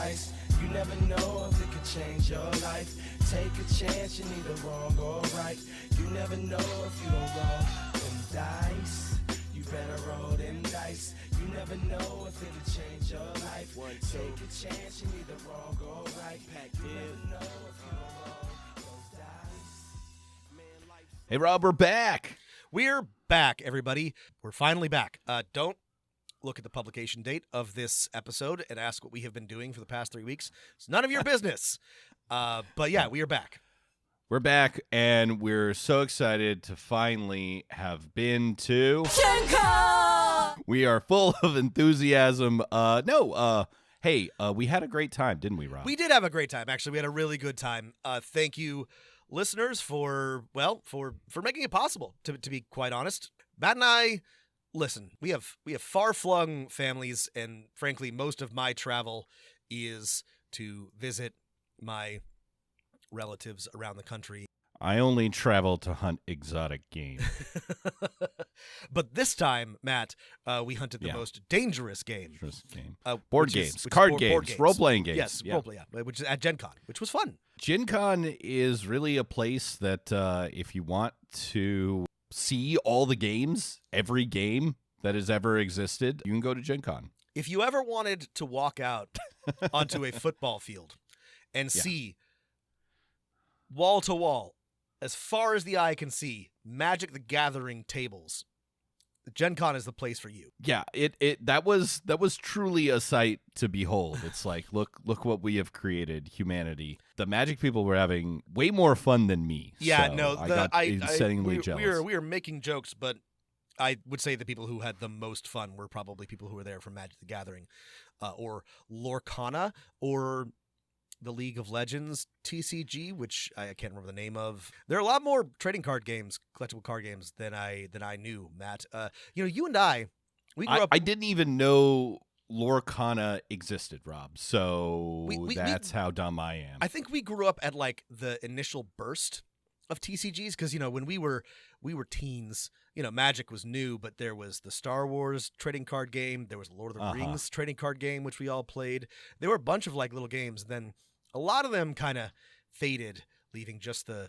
dice. You never know if it could change your life. Take a chance, you're neither wrong or right. You never know if you don't roll them dice. You better roll them dice. You never know if it could change your life. Take a chance, you're neither wrong or right. You never know if you don't roll those dice. Hey, Rob, we're back. We're back, everybody. We're finally back. Don't look at the publication date of this episode and ask what we have been doing for the past 3 weeks. It's none of your business. But yeah, we are back. We're back, and we're so excited to finally have been to GenCon! We are full of enthusiasm. Hey, we had a great time, didn't we, Rob? We did have a great time. Actually, we had a really good time. Thank you, listeners, for making it possible, to be quite honest. Matt and I, listen, we have far-flung families, and frankly, most of my travel is to visit my relatives around the country. I only travel to hunt exotic game. But this time, Matt, we hunted the most dangerous game. Board games, card games, role-playing games. Yes, role-play, which is at GenCon, which was fun. GenCon is really a place that if you want to see all the games, every game that has ever existed, you can go to GenCon. If you ever wanted to walk out onto a football field and see wall to wall, as far as the eye can see, Magic the Gathering tables, GenCon is the place for you. Yeah, that was truly a sight to behold. It's like, look what we have created, humanity. The Magic people were having way more fun than me. Yeah, so no, I got insanely jealous. We were making jokes, but I would say the people who had the most fun were probably people who were there for Magic the Gathering, or Lorcana, or the League of Legends TCG, which I can't remember the name of. There are a lot more trading card games, collectible card games than I knew, Matt. You and I, we grew up. I didn't even know Lorcana existed, Rob. So that's how dumb I am. I think we grew up at like the initial burst of TCGs because when we were teens, Magic was new, but there was the Star Wars trading card game, there was Lord of the Rings trading card game, which we all played. There were a bunch of like little games. Then a lot of them kind of faded, leaving just the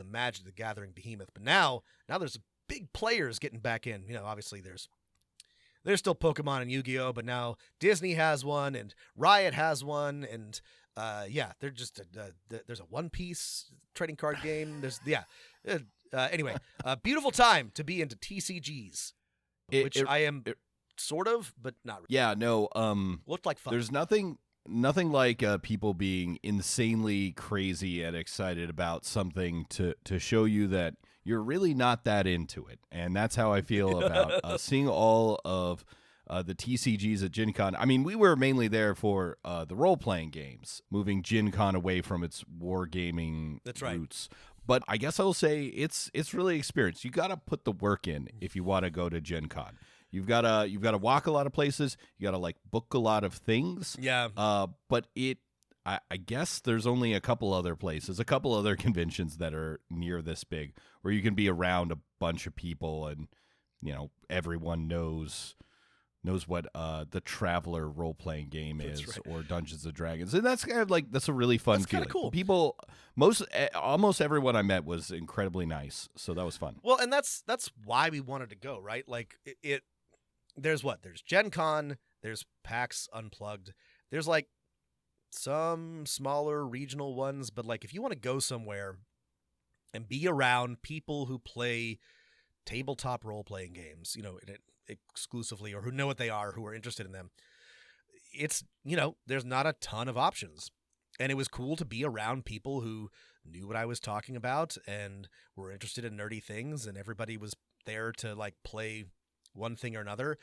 Magic the Gathering behemoth. But now there's big players getting back in. Obviously there's still Pokemon and Yu-Gi-Oh, but now Disney has one and Riot has one, and they're just there's a One Piece trading card game. Anyway, beautiful time to be into TCGs, which I am sort of, but not really. Yeah, no. Looked like fun. There's nothing like people being insanely crazy and excited about something to show you that you're really not that into it. And that's how I feel about seeing all of the TCGs at GenCon. I mean, we were mainly there for the role-playing games, moving GenCon away from its wargaming roots. But I guess I'll say it's really experience. You got to put the work in if you want to go to GenCon. You've got to walk a lot of places. You got to like book a lot of things. Yeah. But I guess there's only a couple other places, a couple other conventions that are near this big where you can be around a bunch of people and everyone knows what the Traveler role-playing game is, or Dungeons and Dragons. And that's kind of like, that's a really fun feeling. That's kind of cool. People, almost everyone I met was incredibly nice, so that was fun. Well, and that's why we wanted to go, right? Like, there's GenCon, there's PAX Unplugged, there's like some smaller regional ones, but like if you want to go somewhere and be around people who play tabletop role-playing games, exclusively, or who know what they are, who are interested in them, it's, there's not a ton of options. And it was cool to be around people who knew what I was talking about and were interested in nerdy things, and everybody was there to like play one thing or another.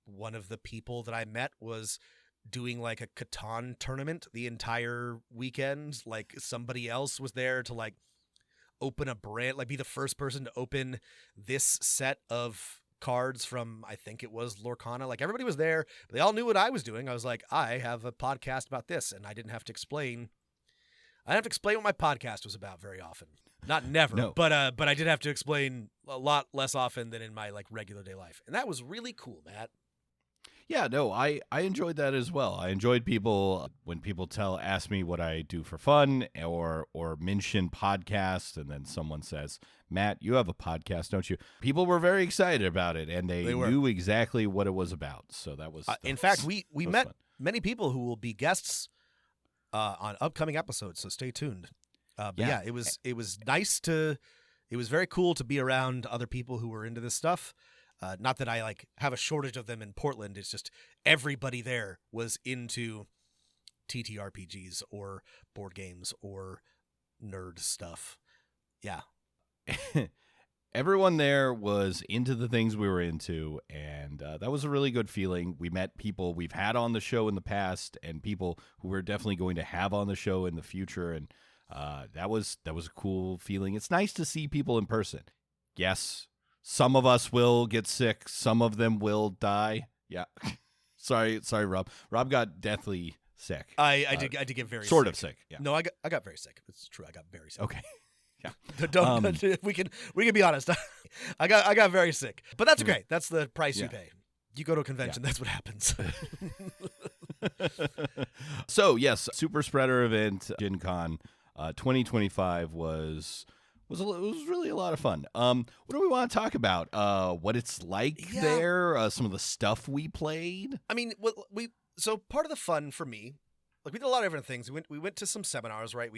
One of the people that I met was doing like a Catan tournament the entire weekend. Like somebody else was there to like open a brand, like be the first person to open this set of cards from, I think it was Lorcana. Like everybody was there, but they all knew what I was doing. I was like, I have a podcast about this, and I didn't have to explain. I didn't have to explain what my podcast was about very often. Not never, no. but I did have to explain a lot less often than in my like regular day life, and that was really cool, Matt. Yeah, no, I enjoyed that as well. I enjoyed when people ask me what I do for fun or mention podcasts, and then someone says, "Matt, you have a podcast, don't you?" People were very excited about it, and they were. knew exactly what it was about. So that was In fact, we met fun. many people who will be guests on upcoming episodes. So stay tuned. But yeah, it was nice it was very cool to be around other people who were into this stuff. Not that I have a shortage of them in Portland. It's just everybody there was into TTRPGs or board games or nerd stuff. Yeah. Everyone there was into the things we were into, and that was a really good feeling. We met people we've had on the show in the past and people who we're definitely going to have on the show in the future, and that was a cool feeling. It's nice to see people in person. Yes, some of us will get sick. Some of them will die. Yeah. sorry, Rob. Rob got deathly sick. I did get very sort sick. of sick. Yeah. No, I got very sick. It's true. I got very sick. Okay. Yeah. We can be honest. I got very sick. But that's okay. That's the price you pay. You go to a convention, that's what happens. So, yes, Super Spreader event, GenCon 2025 was really a lot of fun. What do we want to talk about? What it's like there, some of the stuff we played. I mean, so part of the fun for me, we did a lot of different things. We went to some seminars, right?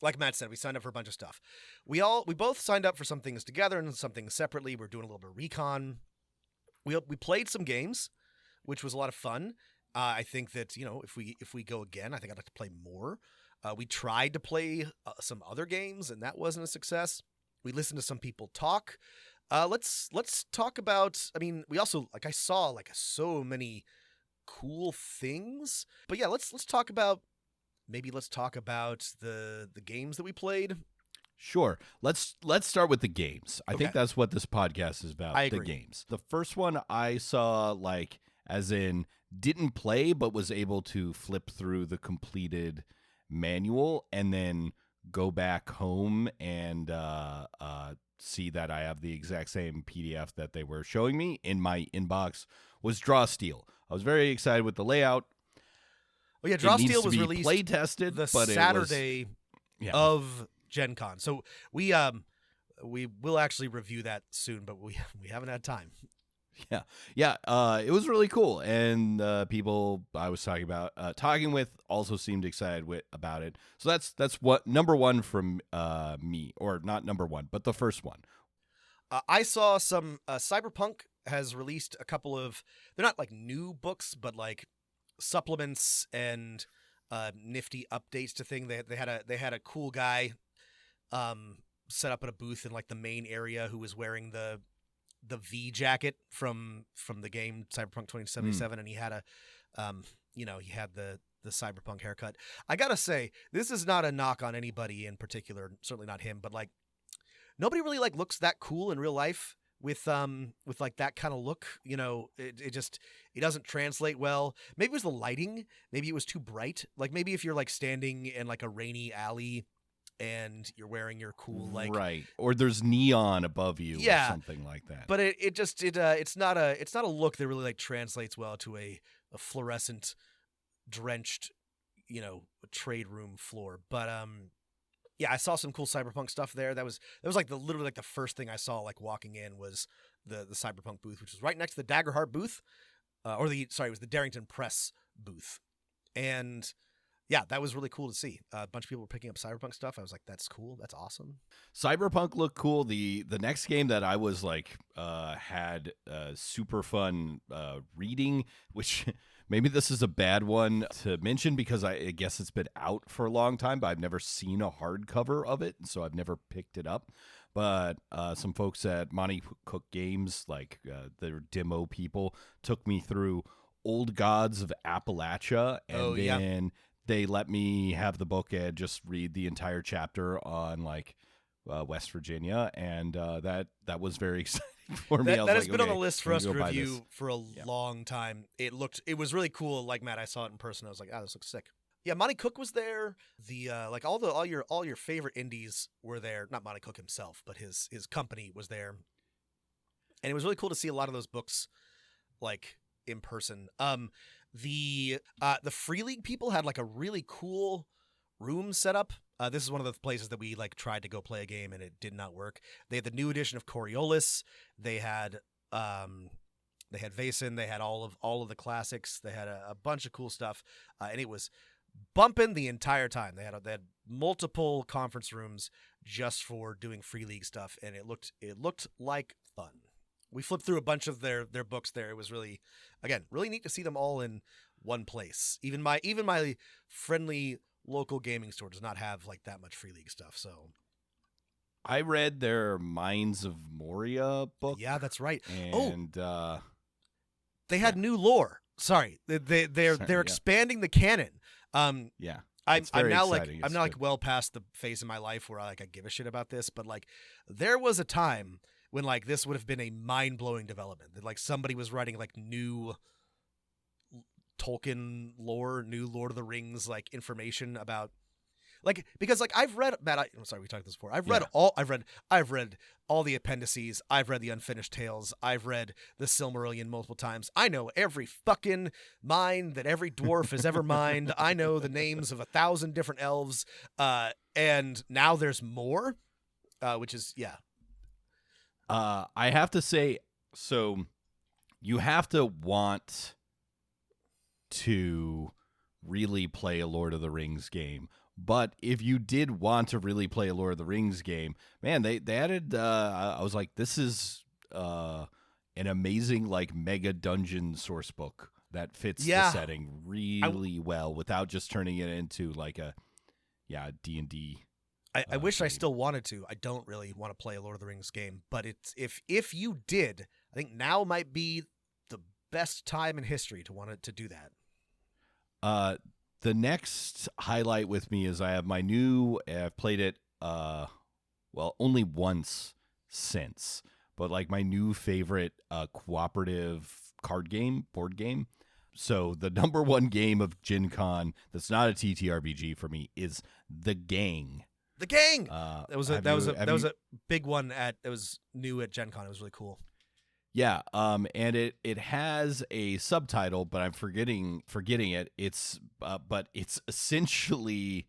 Like Matt said, we signed up for a bunch of stuff. We both signed up for some things together and some things separately. We're doing a little bit of recon. We played some games, which was a lot of fun. I think that if we go again, I think I'd like to play more. We tried to play some other games, and that wasn't a success. We listened to some people talk. Let's talk about. I mean, we also I saw so many cool things. But yeah, let's talk about. Maybe let's talk about the games that we played. Sure. Let's start with the games. I think Okay. that's what this podcast is about. I agree. The games. The first one I saw, as in didn't play, but was able to flip through the completed manual and then go back home and see that I have the exact same PDF that they were showing me in my inbox was Draw Steel. I was very excited with the layout. Oh yeah, Draw It needs Steel to was be released play tested the but Saturday it was, of GenCon. So we will actually review that soon, but we haven't had time. Yeah. It was really cool, and people I was talking with also seemed excited about it. So that's what number one from me, or not number one, but the first one. I saw some Cyberpunk has released a couple of. They're not new books, but supplements and nifty updates to thing. They had a cool guy set up at a booth in the main area who was wearing the V jacket from the game Cyberpunk 2077, and he had he had the Cyberpunk haircut. I gotta say, this is not a knock on anybody in particular, certainly not him, but nobody really looks that cool in real life with that kind of look. It doesn't translate well. Maybe it was the lighting. Maybe it was too bright. Maybe if you're standing in a rainy alley and you're wearing your cool right, or there's neon above you, or something like that. But it's not a look that really translates well to a fluorescent drenched trade room floor. But yeah, I saw some cool Cyberpunk stuff there. That was literally the first thing I saw walking in was the Cyberpunk booth, which was right next to the Daggerheart booth, it was the Darrington Press booth, and yeah, that was really cool to see. A bunch of people were picking up Cyberpunk stuff. I was like, that's cool. That's awesome. Cyberpunk looked cool. The next game that I was had super fun reading, which maybe this is a bad one to mention because I guess it's been out for a long time, but I've never seen a hardcover of it, so I've never picked it up. But some folks at Monty Cook Games, their demo people, took me through Old Gods of Appalachia, and then they let me have the book and just read the entire chapter on West Virginia, and that was very exciting for me. That has been on the list for us to review for a long time. It was really cool. Like Matt, I saw it in person. I was like, this looks sick. Yeah, Monty Cook was there. The all your favorite indies were there. Not Monty Cook himself, but his company was there. And it was really cool to see a lot of those books in person. The Free League people had like a really cool room set up. This is one of the places that we like tried to go play a game and it did not work. They had the new edition of Coriolis. They had Vaesen. They had all of the classics. They had a bunch of cool stuff, and it was bumping the entire time. They had multiple conference rooms just for doing Free League stuff, and it looked like fun. We flipped through a bunch of their books there. It was really neat to see them all in one place. Even my friendly local gaming store does not have like that much Free League stuff. So I read their Minds of Moria book. yeah, that's right. And they had new lore. Sorry, they're expanding the canon. Yeah. I'm now exciting. like well past the phase in my life where I give a shit about this, but like there was a time when like this would have been a mind-blowing development. That like somebody was writing like new Tolkien lore, new Lord of the Rings like information about like, because like I've read Matt, I'm sorry, we talked this before. I've read all the appendices. I've read the Unfinished Tales. I've read the Silmarillion multiple times. I know every fucking mind that every dwarf has ever mined. I know the names of 1,000 different elves. And now there's more, which is I have to say, so you have to want to really play a Lord of the Rings game. But if you did want to really play a Lord of the Rings game, man, they added, I was like, this is an amazing, like, mega dungeon source book that fits the setting really well without just turning it into, like, a D&D. I wish I still wanted to. I don't really want to play a Lord of the Rings game, but it's if you did, I think now might be the best time in history to want to do that. The next highlight with me is I have my new, I've played it, only once since, but like my new favorite cooperative board game. So the number one game of GenCon that's not a TTRPG for me is The Gang. The Gang. That was a big one that was new at GenCon. It was really cool. Yeah, and it has a subtitle, but I'm forgetting it. It's but it's essentially,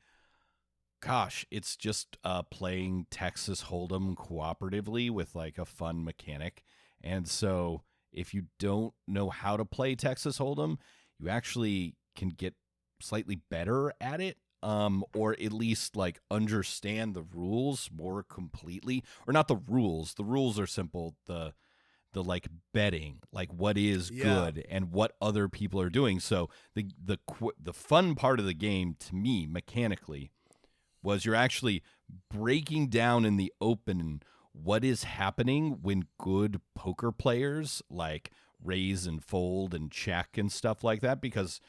it's just playing Texas Hold'em cooperatively with like a fun mechanic. And so if you don't know how to play Texas Hold'em, you actually can get slightly better at it. Or at least like understand the rules more completely, or not the rules. The rules are simple. The like betting, like what is good and what other people are doing. So the fun part of the game to me mechanically was you're actually breaking down in the open what is happening when good poker players like raise and fold and check and stuff like that, because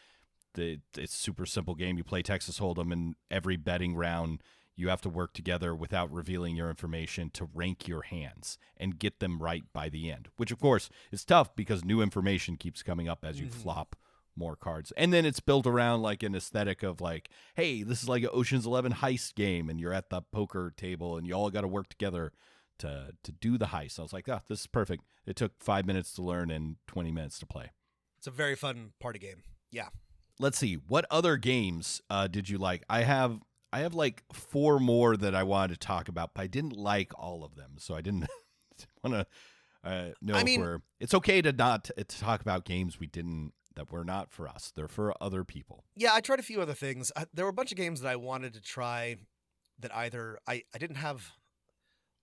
it's super simple game. You play Texas Hold'em, and every betting round you have to work together without revealing your information to rank your hands and get them right by the end, which of course is tough because new information keeps coming up as you flop more cards. And then it's built around like an aesthetic of like, hey, this is like an Ocean's 11 heist game, and you're at the poker table and you all got to work together to do the heist. I was like, this is perfect. It took 5 minutes to learn and 20 minutes to play. It's a very fun party game. Yeah. Let's see. What other games did you like? I have like 4 more that I wanted to talk about, but I didn't like all of them, so I didn't want to know it's okay to not to talk about games that were not for us. They're for other people. Yeah, I tried a few other things. There were a bunch of games that I wanted to try that either I didn't have.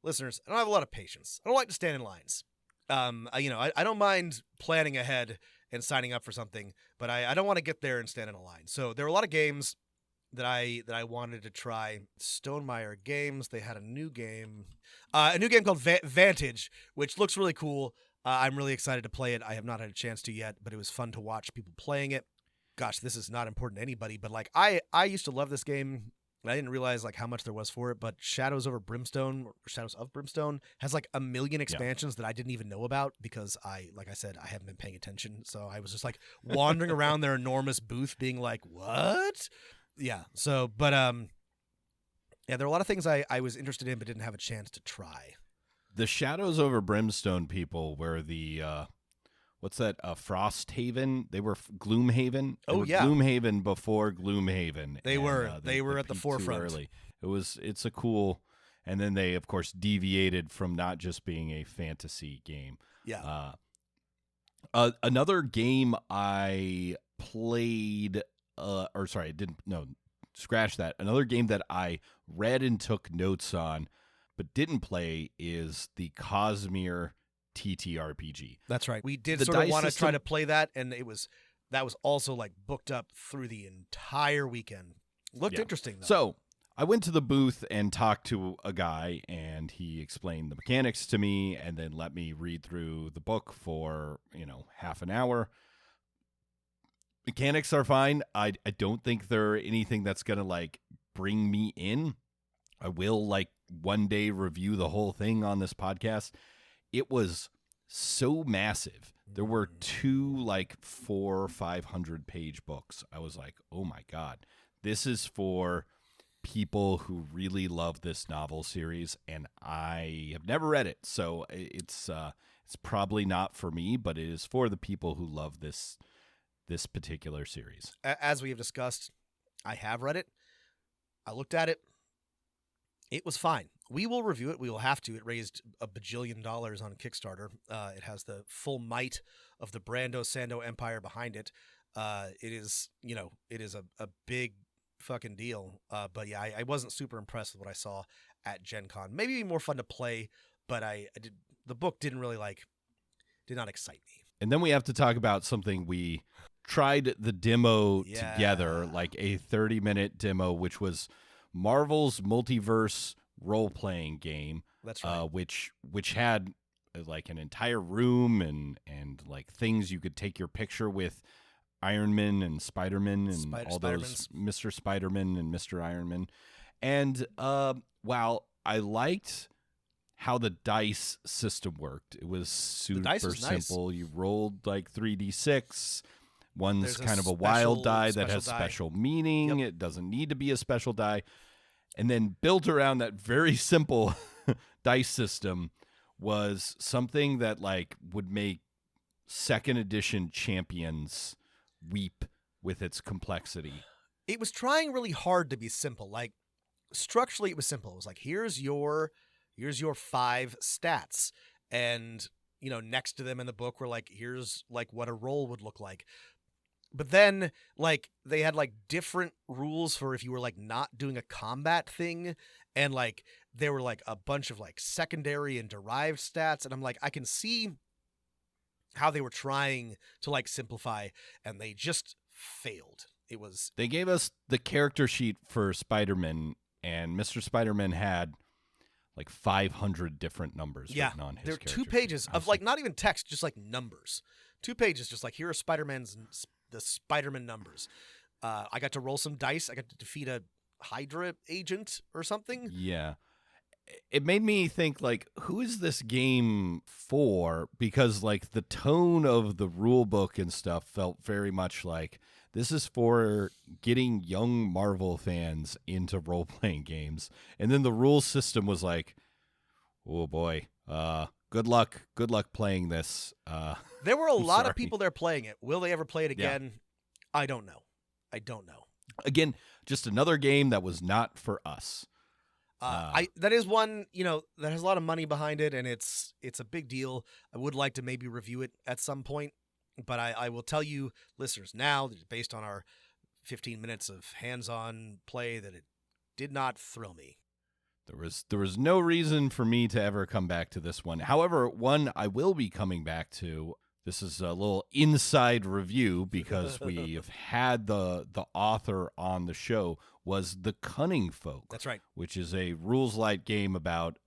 Listeners, I don't have a lot of patience. I don't like to stand in lines. I don't mind planning ahead and signing up for something, but I don't want to get there and stand in a line. So there were a lot of games that I wanted to try. Stonemaier Games, they had a new game called Vantage, which looks really cool. I'm really excited to play it. I have not had a chance to yet, but it was fun to watch people playing it. Gosh, this is not important to anybody, but like I used to love this game. I didn't realize like how much there was for it, but Shadows of Brimstone has like 1 million expansions that I didn't even know about because like I said, I haven't been paying attention. So I was just like wandering around their enormous booth being like, what? Yeah. So, but there are a lot of things I was interested in but didn't have a chance to try. The Shadows over Brimstone people were the what's that? Frosthaven. They were Gloomhaven. They Oh, were yeah. Gloomhaven before Gloomhaven. They were at the peaked too forefront. early. It's a cool, and then they of course deviated from not just being a fantasy game. Yeah. Another game I played, or sorry, I didn't. No, scratch that. Another game that I read and took notes on, but didn't play, is the Cosmere TTRPG. That's right. We did The sort of dice want to try system- to play that, and that was also like booked up through the entire weekend. Looked Yeah. interesting though. So I went to the booth and talked to a guy, and he explained the mechanics to me, and then let me read through the book for half an hour. Mechanics are fine. I don't think they're anything that's gonna like bring me in. I will like one day review the whole thing on this podcast. It was so massive. There were two like 400 or 500 page books. I was like, oh my God, this is for people who really love this novel series, and I have never read it, so it's probably not for me, but it is for the people who love this particular series. As we have discussed, I have read it. I looked at it. It was fine. We will review it. We will have to. It raised $1 bajillion on Kickstarter. It has the full might of the Brando Sando empire behind it. It is a big fucking deal. But yeah, I wasn't super impressed with what I saw at GenCon. Maybe more fun to play, but the book did not excite me. And then we have to talk about something we tried the demo together, like a 30-minute demo, which was Marvel's multiverse role-playing game. That's right. Which had like an entire room and like things you could take your picture with Iron Man and Spider-Man and all those Mr. Spider-Man and Mr. Iron Man. And while I liked how the dice system worked, it was super simple. You rolled like 3d6. One's kind of a wild die that has special meaning. Yep. It doesn't need to be a special die. And then built around that very simple dice system was something that like would make second edition Champions weep with its complexity. It was trying really hard to be simple. Like structurally it was simple. It was like, here's your 5 stats, and next to them in the book were like, here's like what a roll would look like. But then like they had like different rules for if you were like not doing a combat thing, and like there were like a bunch of like secondary and derived stats, and I'm like, I can see how they were trying to like simplify, and they just failed. They gave us the character sheet for Spider-Man, and Mr. Spider-Man had like 500 different numbers written on his character sheet. There were 2 pages of like not even text, just like numbers. 2 pages just like, here are the Spider-Man numbers. I got to roll some dice. I got to defeat a Hydra agent or something. Yeah. It made me think, like, who is this game for? Because, like, the tone of the rule book and stuff felt very much like this is for getting young Marvel fans into role-playing games. And then the rule system was like, oh, boy, good luck playing this. There were a lot of people there playing it. Will they ever play it again? Yeah. I don't know. Again, just another game that was not for us. That is one, that has a lot of money behind it, and it's a big deal. I would like to maybe review it at some point, but I will tell you, listeners, now, based on our 15 minutes of hands-on play, that it did not thrill me. There was no reason for me to ever come back to this one. However, one I will be coming back to. This is a little inside review because we've had the author on the show, was The Cunning Folk. That's right. Which is a rules light game about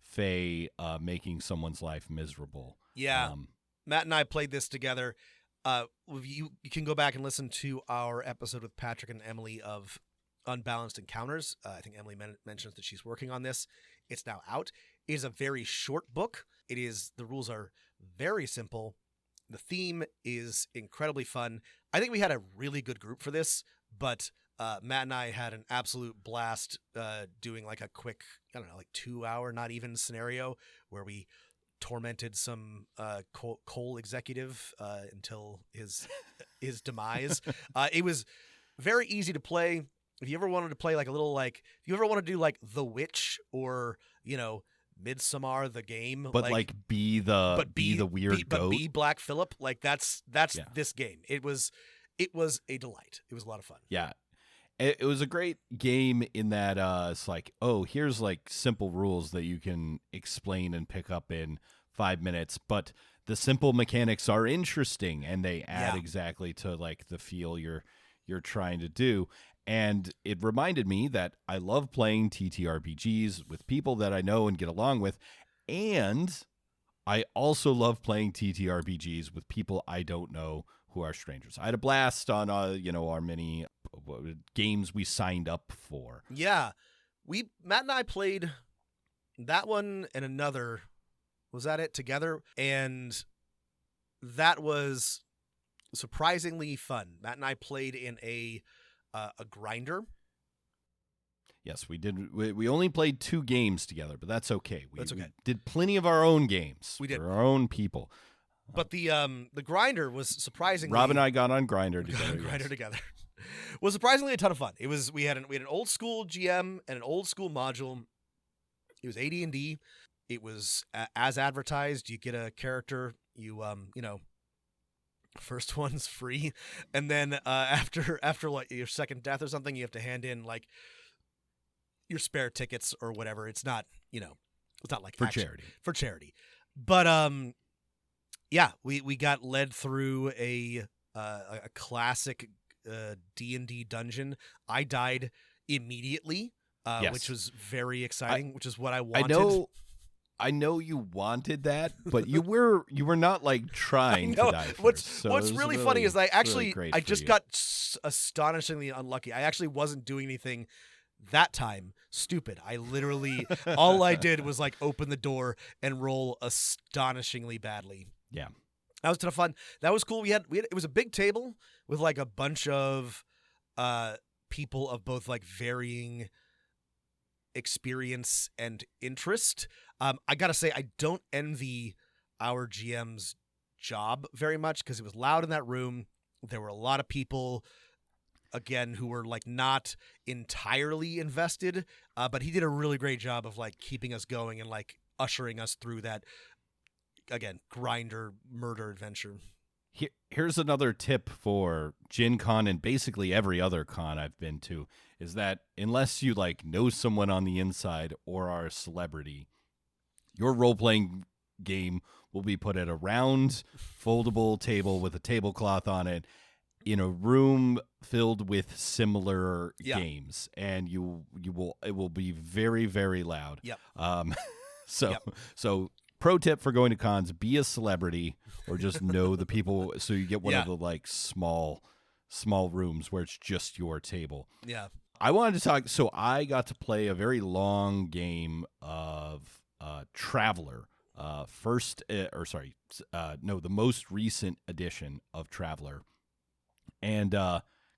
Fae making someone's life miserable. Yeah. Matt and I played this together. You can go back and listen to our episode with Patrick and Emily of Unbalanced Encounters. I think Emily mentions that she's working on this. It's now out. It is a very short book. The rules are very simple. The theme is incredibly fun. I think we had a really good group for this, but Matt and I had an absolute blast doing like a quick, 2-hour, not even scenario where we tormented some coal executive until his demise. It was very easy to play. If you ever wanted to play like a little if you ever want to do like The Witch or Midsommar the game, But be the weird goat. But be Black Phillip. Like that's this game. It was a delight. It was a lot of fun. Yeah. It was a great game in that it's like, oh, here's like simple rules that you can explain and pick up in 5 minutes, but the simple mechanics are interesting and they add exactly to like the feel you're trying to do. And it reminded me that I love playing TTRPGs with people that I know and get along with, and I also love playing TTRPGs with people I don't know who are strangers. I had a blast on our many games we signed up for. Yeah. Matt and I played that one and another. Was that it together? And that was surprisingly fun. Matt and I played in a grinder. Yes, we did. We only played 2 games together, but that's okay. That's okay. We did plenty of our own games. We did. For our own people. But the grinder was surprisingly. Rob and I got on Grinder together. Together. Was surprisingly a ton of fun. It was we had an old school GM and an old school module. It was AD&D. It was as advertised. You get a character. You first one's free, and then after like your second death or something, you have to hand in like your spare tickets or whatever. It's not it's not like for charity. But yeah, we got led through a classic D&D dungeon. I died immediately, which was very exciting, which is what I wanted. I know you wanted that, but you were not like trying to die first. What's really funny is I just got astonishingly unlucky. I actually wasn't doing anything that time stupid. I literally all I did was like open the door and roll astonishingly badly. Yeah. That was a ton of fun. That was cool. We had it was a big table with like a bunch of people of both like varying experience and interest. I gotta say, I don't envy our GM's job very much because it was loud in that room. There were a lot of people, again, who were like not entirely invested, but he did a really great job of like keeping us going and like ushering us through that, again, grinder murder adventure. Here's another tip for GenCon and basically every other con I've been to, is that unless you like know someone on the inside or are a celebrity, your role-playing game will be put at a round, foldable table with a tablecloth on it in a room filled with similar games, and it will be very, very loud. Yep. So pro tip for going to cons: be a celebrity or just know the people, so you get one of the like small rooms where it's just your table. Yeah. I wanted to talk. So I got to play a very long game of Traveler. The most recent edition of Traveler. And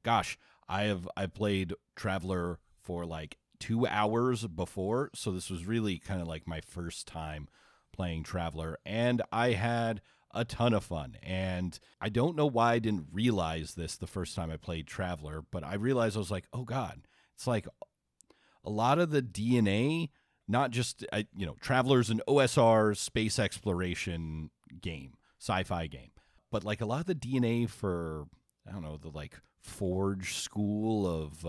gosh, I've played Traveler for like 2 hours before, so this was really kind of like my first time playing Traveler, and I had a ton of fun. And I don't know why I didn't realize this the first time I played Traveler, but I realized I was like, oh god, it's like a lot of the DNA, not just Traveler's an OSR space exploration game, sci-fi game, but like a lot of the DNA for, I don't know, the like Forge school of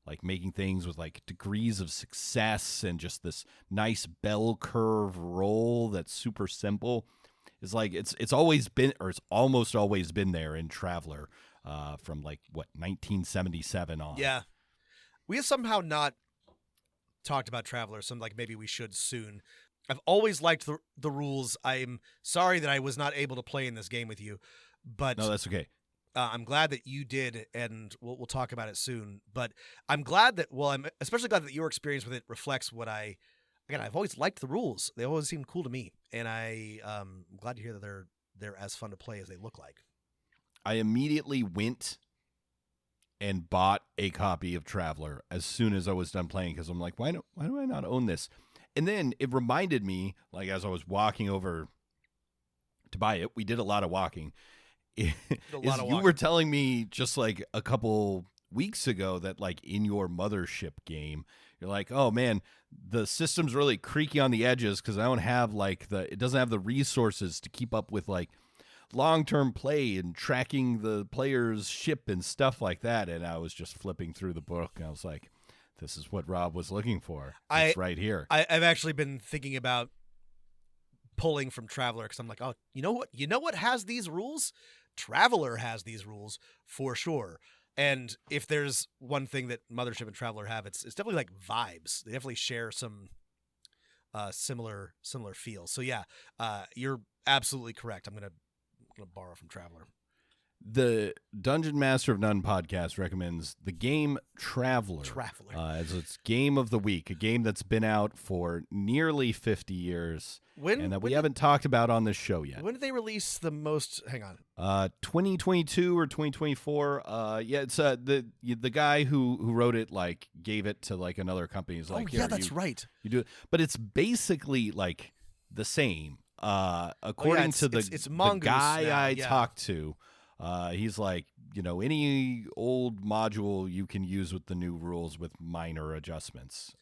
like making things with like degrees of success and just this nice bell curve roll that's super simple, is like it's always been, or it's almost always been there in Traveler from like 1977 on. Yeah, we have somehow not talked about Traveler, so like maybe we should soon. I've always liked the rules. I'm sorry that I was not able to play in this game with you, but no, that's okay. I'm glad that you did, and we'll talk about it soon. But I'm glad that, I'm especially glad that your experience with it reflects what I've always liked the rules. They always seem cool to me, and I'm glad to hear that they're as fun to play as they look like. I immediately went and bought a copy of Traveler as soon as I was done playing, because I'm like, why do I not own this? And then it reminded me, like as I was walking over to buy it, we did a lot of walking. You were telling me just like a couple weeks ago that like in your Mothership game, you're like, oh man, the system's really creaky on the edges because I don't have like it doesn't have the resources to keep up with like long-term play and tracking the player's ship and stuff like that. And I was just flipping through the book and I was like, this is what Rob was looking for. It's right here. I've actually been thinking about pulling from Traveler because I'm like, oh, you know what has these rules? Traveler has these rules for sure. And if there's one thing that Mothership and Traveler have, it's definitely like vibes. They definitely share some similar feel. So yeah, you're absolutely correct. I'm gonna borrow from Traveler. The Dungeon Master of None podcast recommends the game Traveler as its game of the week, a game that's been out for nearly 50 years and that we haven't talked about on this show yet. When did they release the most? Hang on. 2022 or 2024. Yeah, it's the guy who wrote it like gave it to like another company. He's like, that's right. You do it, but it's basically like the same. According to the guy I talked to. He's like, any old module you can use with the new rules with minor adjustments.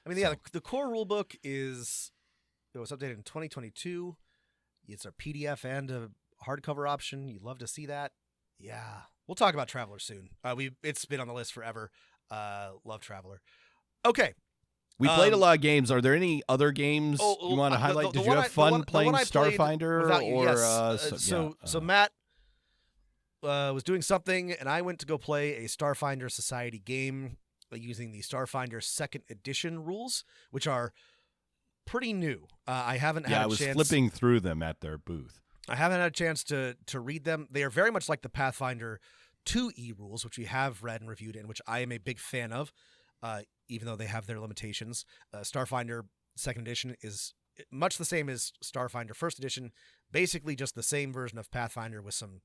The core rule book it was updated in 2022. It's a PDF and a hardcover option. You'd love to see that. Yeah. We'll talk about Traveler soon. It's been on the list forever. Love Traveler. Okay. We played a lot of games. Are there any other games you want to highlight? Did you have fun playing Starfinder? So Matt was doing something, and I went to go play a Starfinder Society game using the Starfinder 2nd Edition rules, which are pretty new. I haven't had a chance. I was flipping through them at their booth. I haven't had a chance to read them. They are very much like the Pathfinder 2E rules, which we have read and reviewed, and which I am a big fan of, even though they have their limitations. Starfinder 2nd Edition is much the same as Starfinder 1st Edition, basically just the same version of Pathfinder with some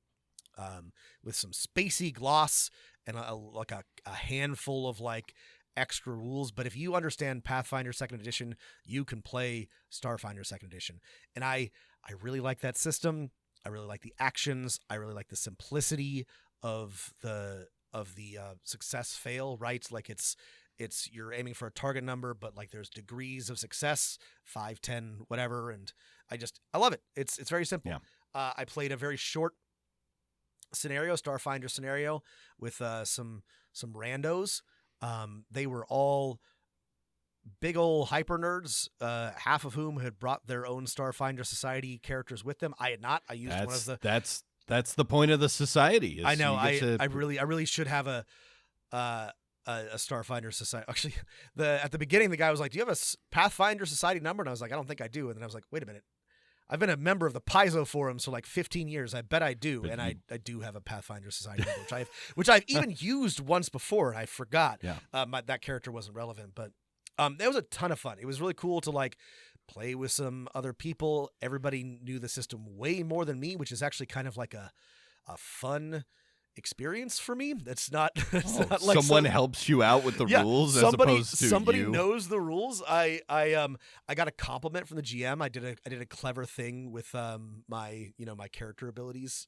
spacey gloss and a handful of like extra rules. But if you understand Pathfinder 2nd Edition, you can play Starfinder 2nd Edition. And I really like that system. I really like the actions. I really like the simplicity of the success fail, right? Like it's you're aiming for a target number, but like there's degrees of success, 5, 10, whatever. And I love it. It's very simple. Yeah. I played a very short Starfinder scenario with some randos. They were all big old hyper nerds, half of whom had brought their own Starfinder Society characters with them. I had not. I used one of the. That's the point of the society. I know. I really should have a Starfinder Society. Actually, at the beginning, the guy was like, "Do you have a Pathfinder Society number?" And I was like, "I don't think I do." And then I was like, "Wait a minute. I've been a member of the Paizo forums for like 15 years. I bet I do." And I do have a Pathfinder Society number, which I've even used once before, and I forgot. Yeah. That character wasn't relevant, but that was a ton of fun. It was really cool to like play with some other people. Everybody knew the system way more than me, which is actually kind of like a fun experience for me. That's not, not like someone helps you out with the rules as opposed to somebody knows the rules. I got a compliment from the GM. I did a clever thing with my character abilities.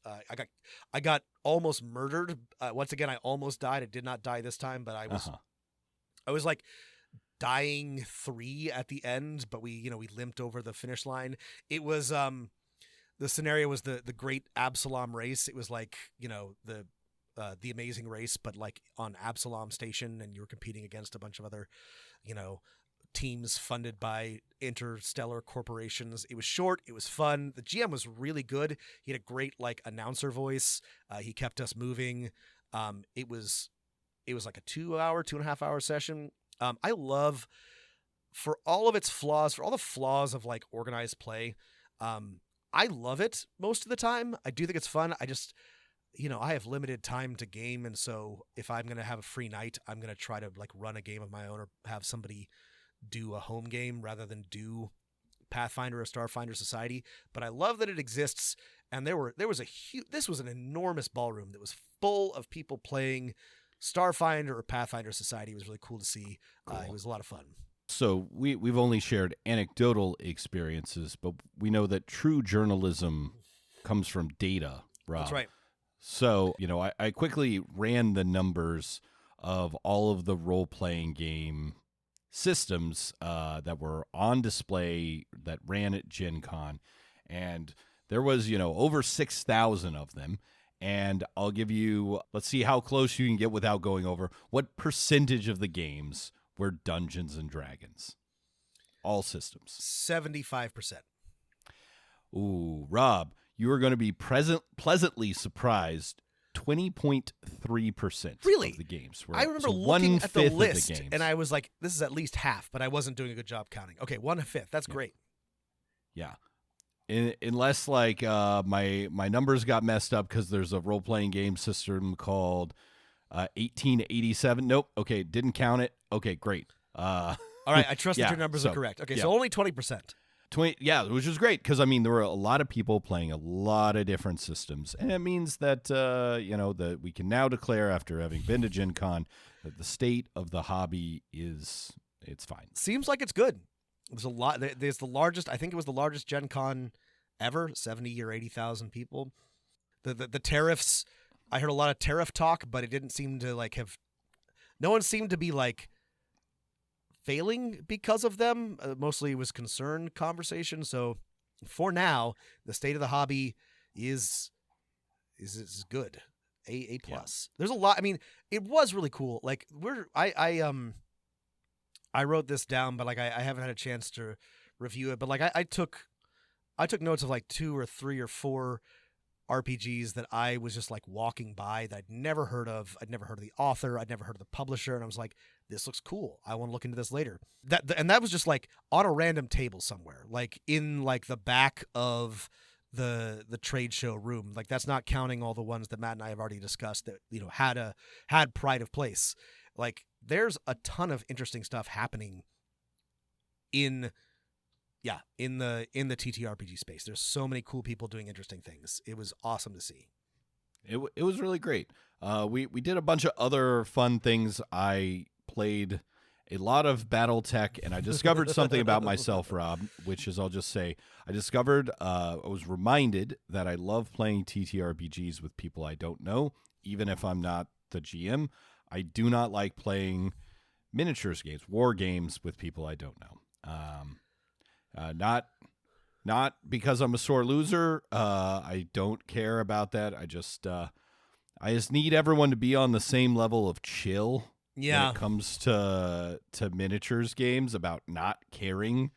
I got almost murdered. Once again, I almost died. I did not die this time, but I was like dying 3 at the end, but we limped over the finish line. It was the scenario was the Great Absalom Race. It was like, the Amazing Race, but like on Absalom Station, and you were competing against a bunch of other, teams funded by interstellar corporations. It was short. It was fun. The GM was really good. He had a great like announcer voice. He kept us moving. It was like a 2.5 hour session. I love, for all of its flaws, for all the flaws of like organized play, I love it most of the time. I do think it's fun. I just, I have limited time to game. And so if I'm going to have a free night, I'm going to try to like run a game of my own or have somebody do a home game rather than do Pathfinder or Starfinder Society. But I love that it exists. And this was an enormous ballroom that was full of people playing Starfinder or Pathfinder Society. It was really cool to see. Cool. It was a lot of fun. So we've only shared anecdotal experiences, but we know that true journalism comes from data, Rob. That's right. So, I quickly ran the numbers of all of the role-playing game systems that were on display that ran at GenCon, and there was, over 6,000 of them. And I'll give you, let's see how close you can get without going over. What percentage of the games were Dungeons and Dragons? All systems. 75%. Ooh, Rob, you are going to be pleasantly surprised. 20.3% Really? of the games I remember looking at the list, and I was like, this is at least half, but I wasn't doing a good job counting. Okay, 1/5. That's great. Yeah. Unless, like, my numbers got messed up because there's a role-playing game system called 1887. Nope. Okay, didn't count it. Okay, great. All right, I trust that your numbers are correct. Okay, so only 20%. 20, yeah, which is great because, there were a lot of people playing a lot of different systems. And it means that, that we can now declare, after having been to Gen Con, that the state of the hobby it's fine. Seems like it's good. There's a lot. There's the largest, I think it was the largest Gen Con ever, 70 or 80,000 people. The tariffs, I heard a lot of tariff talk, but it didn't seem to, no one seemed to be, failing because of them. Mostly it was concerned conversation. So for now, the state of the hobby is good. A plus. Yeah. There's a lot. It was really cool. I wrote this down, but I haven't had a chance to review it. But I took notes of 2 or 3 or 4 RPGs that I was just walking by that I'd never heard of. I'd never heard of the author. I'd never heard of the publisher. And I was like, this looks cool. I want to look into this later. That was just on a random table somewhere, in the back of the trade show room. That's not counting all the ones that Matt and I have already discussed that, had pride of place. There's a ton of interesting stuff happening in the TTRPG space. There's so many cool people doing interesting things. It was awesome to see. It was really great. We did a bunch of other fun things. I played a lot of BattleTech, and I discovered something about myself, Rob, which is, I'll just say, I was reminded that I love playing TTRPGs with people I don't know, even if I'm not the GM. I do not like playing miniatures games, war games with people I don't know. Not because I'm a sore loser. I don't care about that. I just need everyone to be on the same level of chill. Yeah. When it comes to miniatures games, about not caring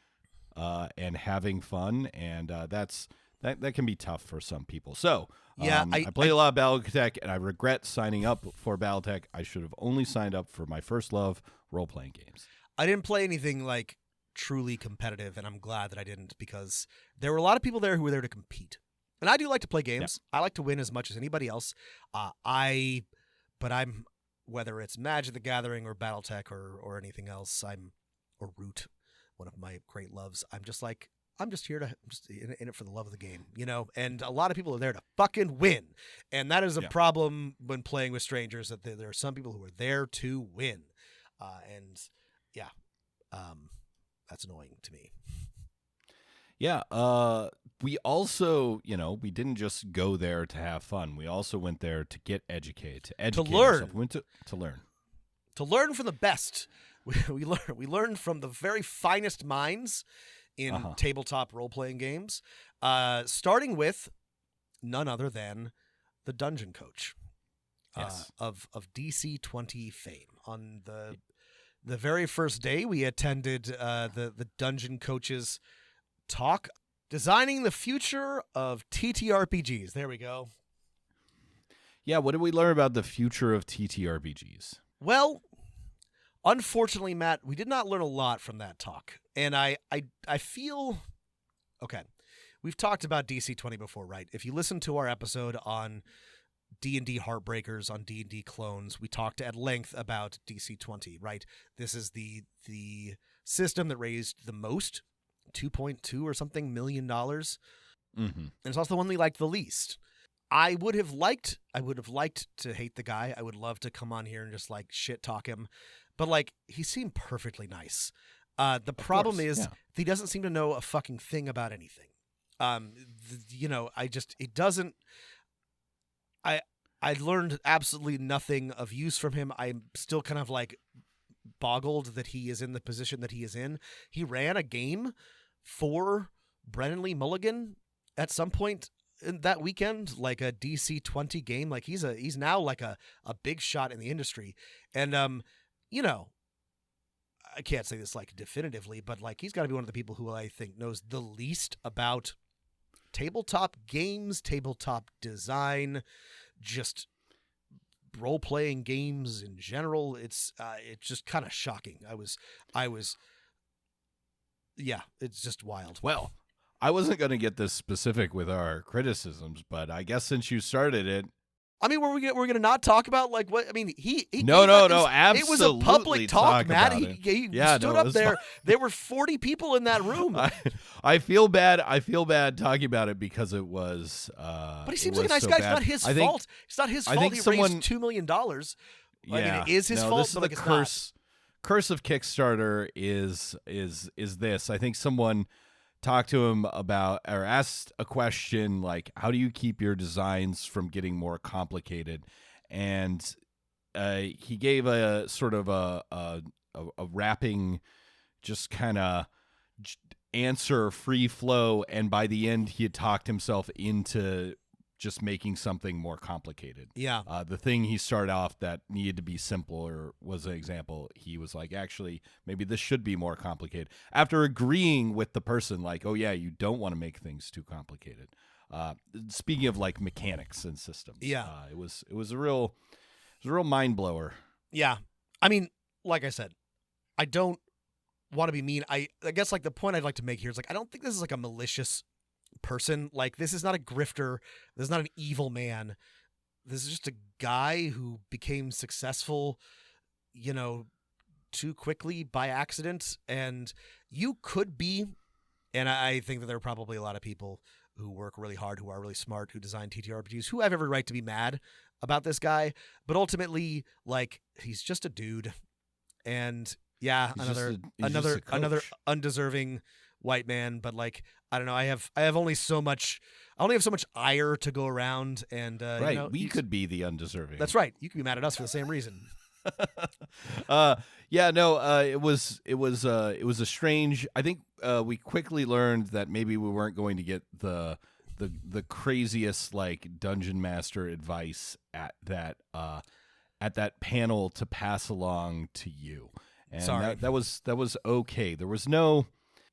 and having fun, and that can be tough for some people. So I played a lot of BattleTech, and I regret signing up for BattleTech. I should have only signed up for my first love, role-playing games. I didn't play anything truly competitive, and I'm glad that I didn't, because there were a lot of people there who were there to compete. And I do like to play games. Yeah. I like to win as much as anybody else. But I'm, whether it's Magic the Gathering or BattleTech or anything else, or Root, one of my great loves, I'm just here I'm just in it for the love of the game, and a lot of people are there to fucking win. And that is a problem when playing with strangers, that there are some people who are there to win. That's annoying to me. Yeah. We also, we didn't just go there to have fun. We also went there to get educated, to educate ourselves. We went to learn. To learn from the best. We learned from the very finest minds in tabletop role-playing games, starting with none other than the Dungeon Coach of DC 20 fame. On the very first day, we attended the Dungeon Coach's talk, Designing the Future of TTRPGs. There we go. Yeah, what did we learn about the future of TTRPGs? Well, unfortunately, Matt, we did not learn a lot from that talk. And I feel... Okay, we've talked about DC 20 before, right? If you listen to our episode on D&D Heartbreakers, on D&D Clones, we talked at length about DC 20, right? This is the system that raised the most, $2.2 or something million. Mm-hmm. And it's also the one we liked the least. I would have liked to hate the guy. I would love to come on here and just shit talk him. But he seemed perfectly nice. The problem course, is yeah. he doesn't seem to know a fucking thing about anything. It doesn't. I learned absolutely nothing of use from him. I'm still kind of like boggled that he is in the position that he is in. He ran a game for Brennan Lee Mulligan at some point in that weekend, like a DC 20 game. Like he's now like a big shot in the industry. And you know, I can't say this like definitively, but like he's got to be one of the people who I think knows the least about tabletop games, tabletop design, just role-playing games in general. It's just kind of shocking. Yeah, it's just wild. Well, I wasn't going to get this specific with our criticisms, but I guess since you started it, I mean, we're gonna not talk about like what I mean. He No, It was a absolutely public talk, Matt. about He Yeah, stood no, it up was there. fine. There were 40 people in that room. I feel bad. I feel bad talking about it because it was. But he seems like a nice guy. It's not his fault. It's not his I fault. think He raised someone- $2 million. I Yeah, mean, it is his no, fault. This is but the like, it's curse of Kickstarter. Is this? I think someone talked to him about or asked a question like, "How do you keep your designs from getting more complicated?" And he gave a sort of a wrapping, just kind of answer, free flow, and by the end he had talked himself into just making something more complicated. Yeah. The thing he started off that needed to be simpler was an example. He was like, actually, maybe this should be more complicated. After agreeing with the person, like, oh yeah, you don't want to make things too complicated. Speaking of like mechanics and systems, Yeah. it was a real mind blower. Yeah. I mean, like I said, I don't want to be mean. I guess like the point I'd like to make here is like I don't think this is like a malicious person. Like this is not a grifter. This is not an evil man. This is just a guy who became successful, too quickly by accident. And you could be, and I think that there are probably a lot of people who work really hard, who are really smart, who design TTRPGs, who have every right to be mad about this guy. But ultimately, like, he's just a dude. And yeah, He's another just a coach. undeserving white man. But like, I don't know. I only have so much ire to go around. And Right, we could be the undeserving. That's right. You could be mad at us for the same reason. It was a strange. I think we quickly learned that maybe we weren't going to get the craziest like dungeon master advice at that panel to pass along to you. And Sorry. that was okay. There was no.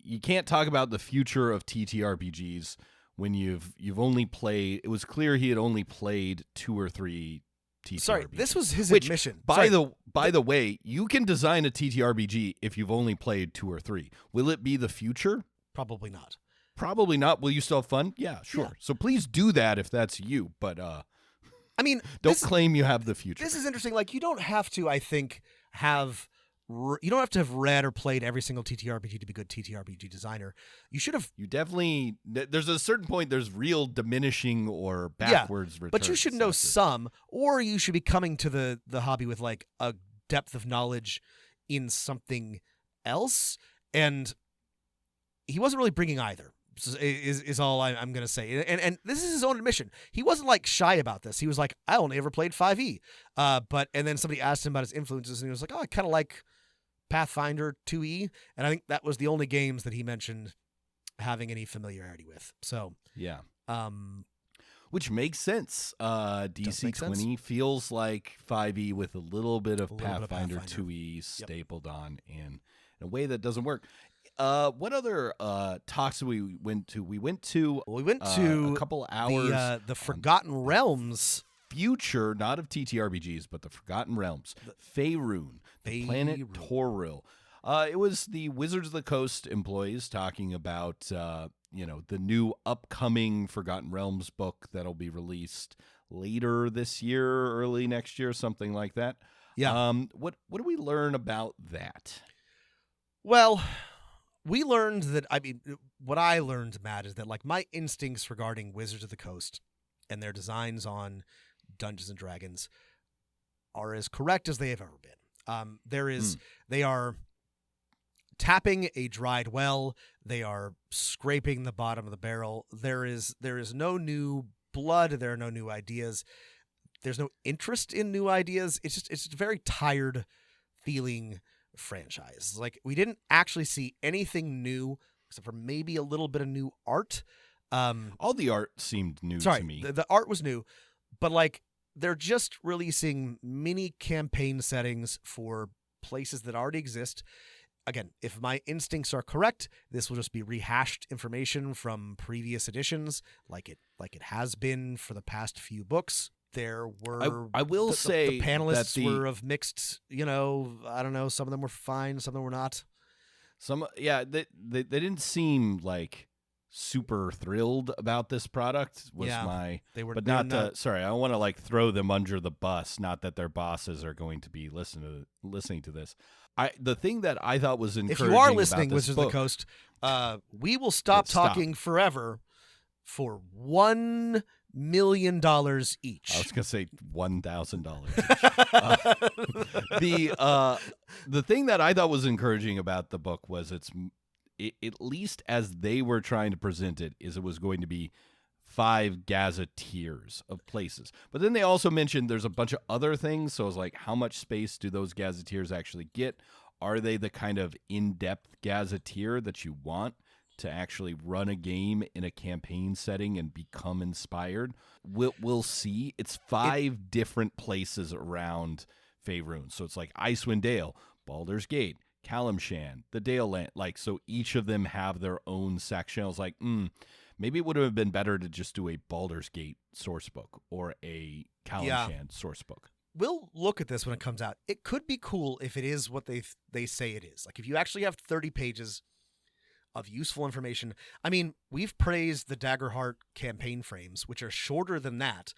You can't talk about the future of TTRPGs when you've only played. It was clear he had only played 2 or 3 TTRPGs. Sorry, this was his Which, admission. By Sorry. the way, you can design a TTRPG if you've only played 2 or 3. Will it be the future? Probably not. Probably not. Will you still have fun? Yeah, sure. Yeah. So please do that if that's you, but I mean, don't claim you have the future. This is interesting. Like, you don't have to, I think, you don't have to have read or played every single TTRPG to be a good TTRPG designer. You should have. You definitely. There's a certain point. There's real diminishing or backwards returns. But you should know some, or you should be coming to the hobby with like a depth of knowledge in something else. And he wasn't really bringing either. Is all I'm going to say. And this is his own admission. He wasn't like shy about this. He was like, I only ever played 5e. And then somebody asked him about his influences and he was like, oh, I kind of like Pathfinder 2e. And I think that was the only games that he mentioned having any familiarity with. So, yeah. Which makes sense. DC 20 feels like 5e with a little bit of Pathfinder 2e stapled on in a way that doesn't work. What other talks did we went to? We went to a couple hours. The Forgotten Realms future, not of TTRPGs, but the Forgotten Realms. Faerun, the planet Toril. It was the Wizards of the Coast employees talking about the new upcoming Forgotten Realms book that'll be released later this year, early next year, something like that. Yeah. What do we learn about that? Well, we learned that, what I learned, Matt, is that like my instincts regarding Wizards of the Coast and their designs on Dungeons and Dragons are as correct as they have ever been. They are tapping a dried well. They are scraping the bottom of the barrel. There is no new blood. There are no new ideas. There's no interest in new ideas. It's a very tired feeling franchise. Like, we didn't actually see anything new except for maybe a little bit of new art. All the art seemed new Sorry, to me. the art was new, but like, they're just releasing mini campaign settings for places that already exist. Again, if my instincts are correct, this will just be rehashed information from previous editions, like it has been for the past few books. There were I will say the panelists that were of mixed, I don't know, some of them were fine, some of them were not. They didn't seem like super thrilled about this product. They were, but not. Sorry, I don't want to like throw them under the bus. Not that their bosses are going to be listening to this. The thing that I thought was encouraging. If you are listening, about this Wizards book, of the Coast, we will stop talking forever for $1 million each. I was gonna say $1,000. The thing that I thought was encouraging about the book was at least as they were trying to present it, is it was going to be 5 gazetteers of places. But then they also mentioned there's a bunch of other things. So I was like, how much space do those gazetteers actually get? Are they the kind of in-depth gazetteer that you want to actually run a game in a campaign setting and become inspired? We'll see. It's 5 different places around Faerun. So it's like Icewind Dale, Baldur's Gate, Calimshan, the Dale Land. Like, so each of them have their own section. I was like, maybe it would have been better to just do a Baldur's Gate source book or a Calimshan source book. We'll look at this when it comes out. It could be cool if it is what they say it is. Like, if you actually have 30 pages of useful information. I mean, we've praised the Daggerheart campaign frames, which are shorter than that,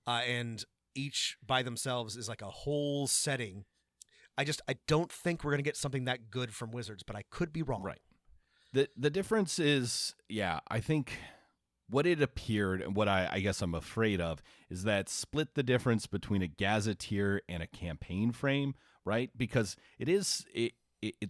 and each by themselves is like a whole setting. I don't think we're going to get something that good from Wizards, but I could be wrong. Right. The difference is, I think what it appeared and what I guess I'm afraid of is that split the difference between a gazetteer and a campaign frame, right? Because it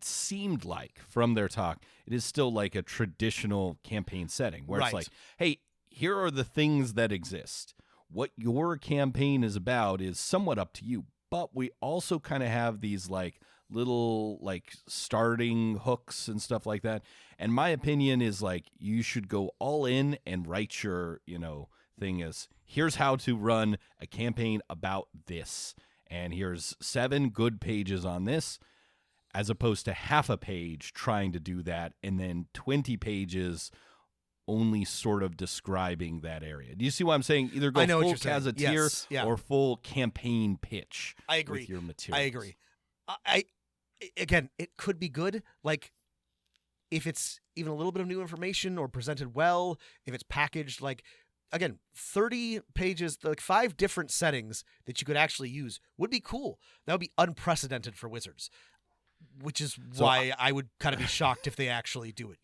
seemed like from their talk, it is still like a traditional campaign setting where it's like, hey, here are the things that exist. What your campaign is about is somewhat up to you. But we also kind of have these like little like starting hooks and stuff like that. And my opinion is like you should go all in and write your, thing as here's how to run a campaign about this. And here's 7 good pages on this, as opposed to half a page trying to do that and then 20 pages only sort of describing that area. Do you see what I'm saying? Either go full gazetteer or full campaign pitch. I agree. With your materials. I agree. Again, it could be good. Like, if it's even a little bit of new information or presented well, if it's packaged, like, again, 30 pages, like 5 different settings that you could actually use would be cool. That would be unprecedented for Wizards, which is why I would kind of be shocked if they actually do it,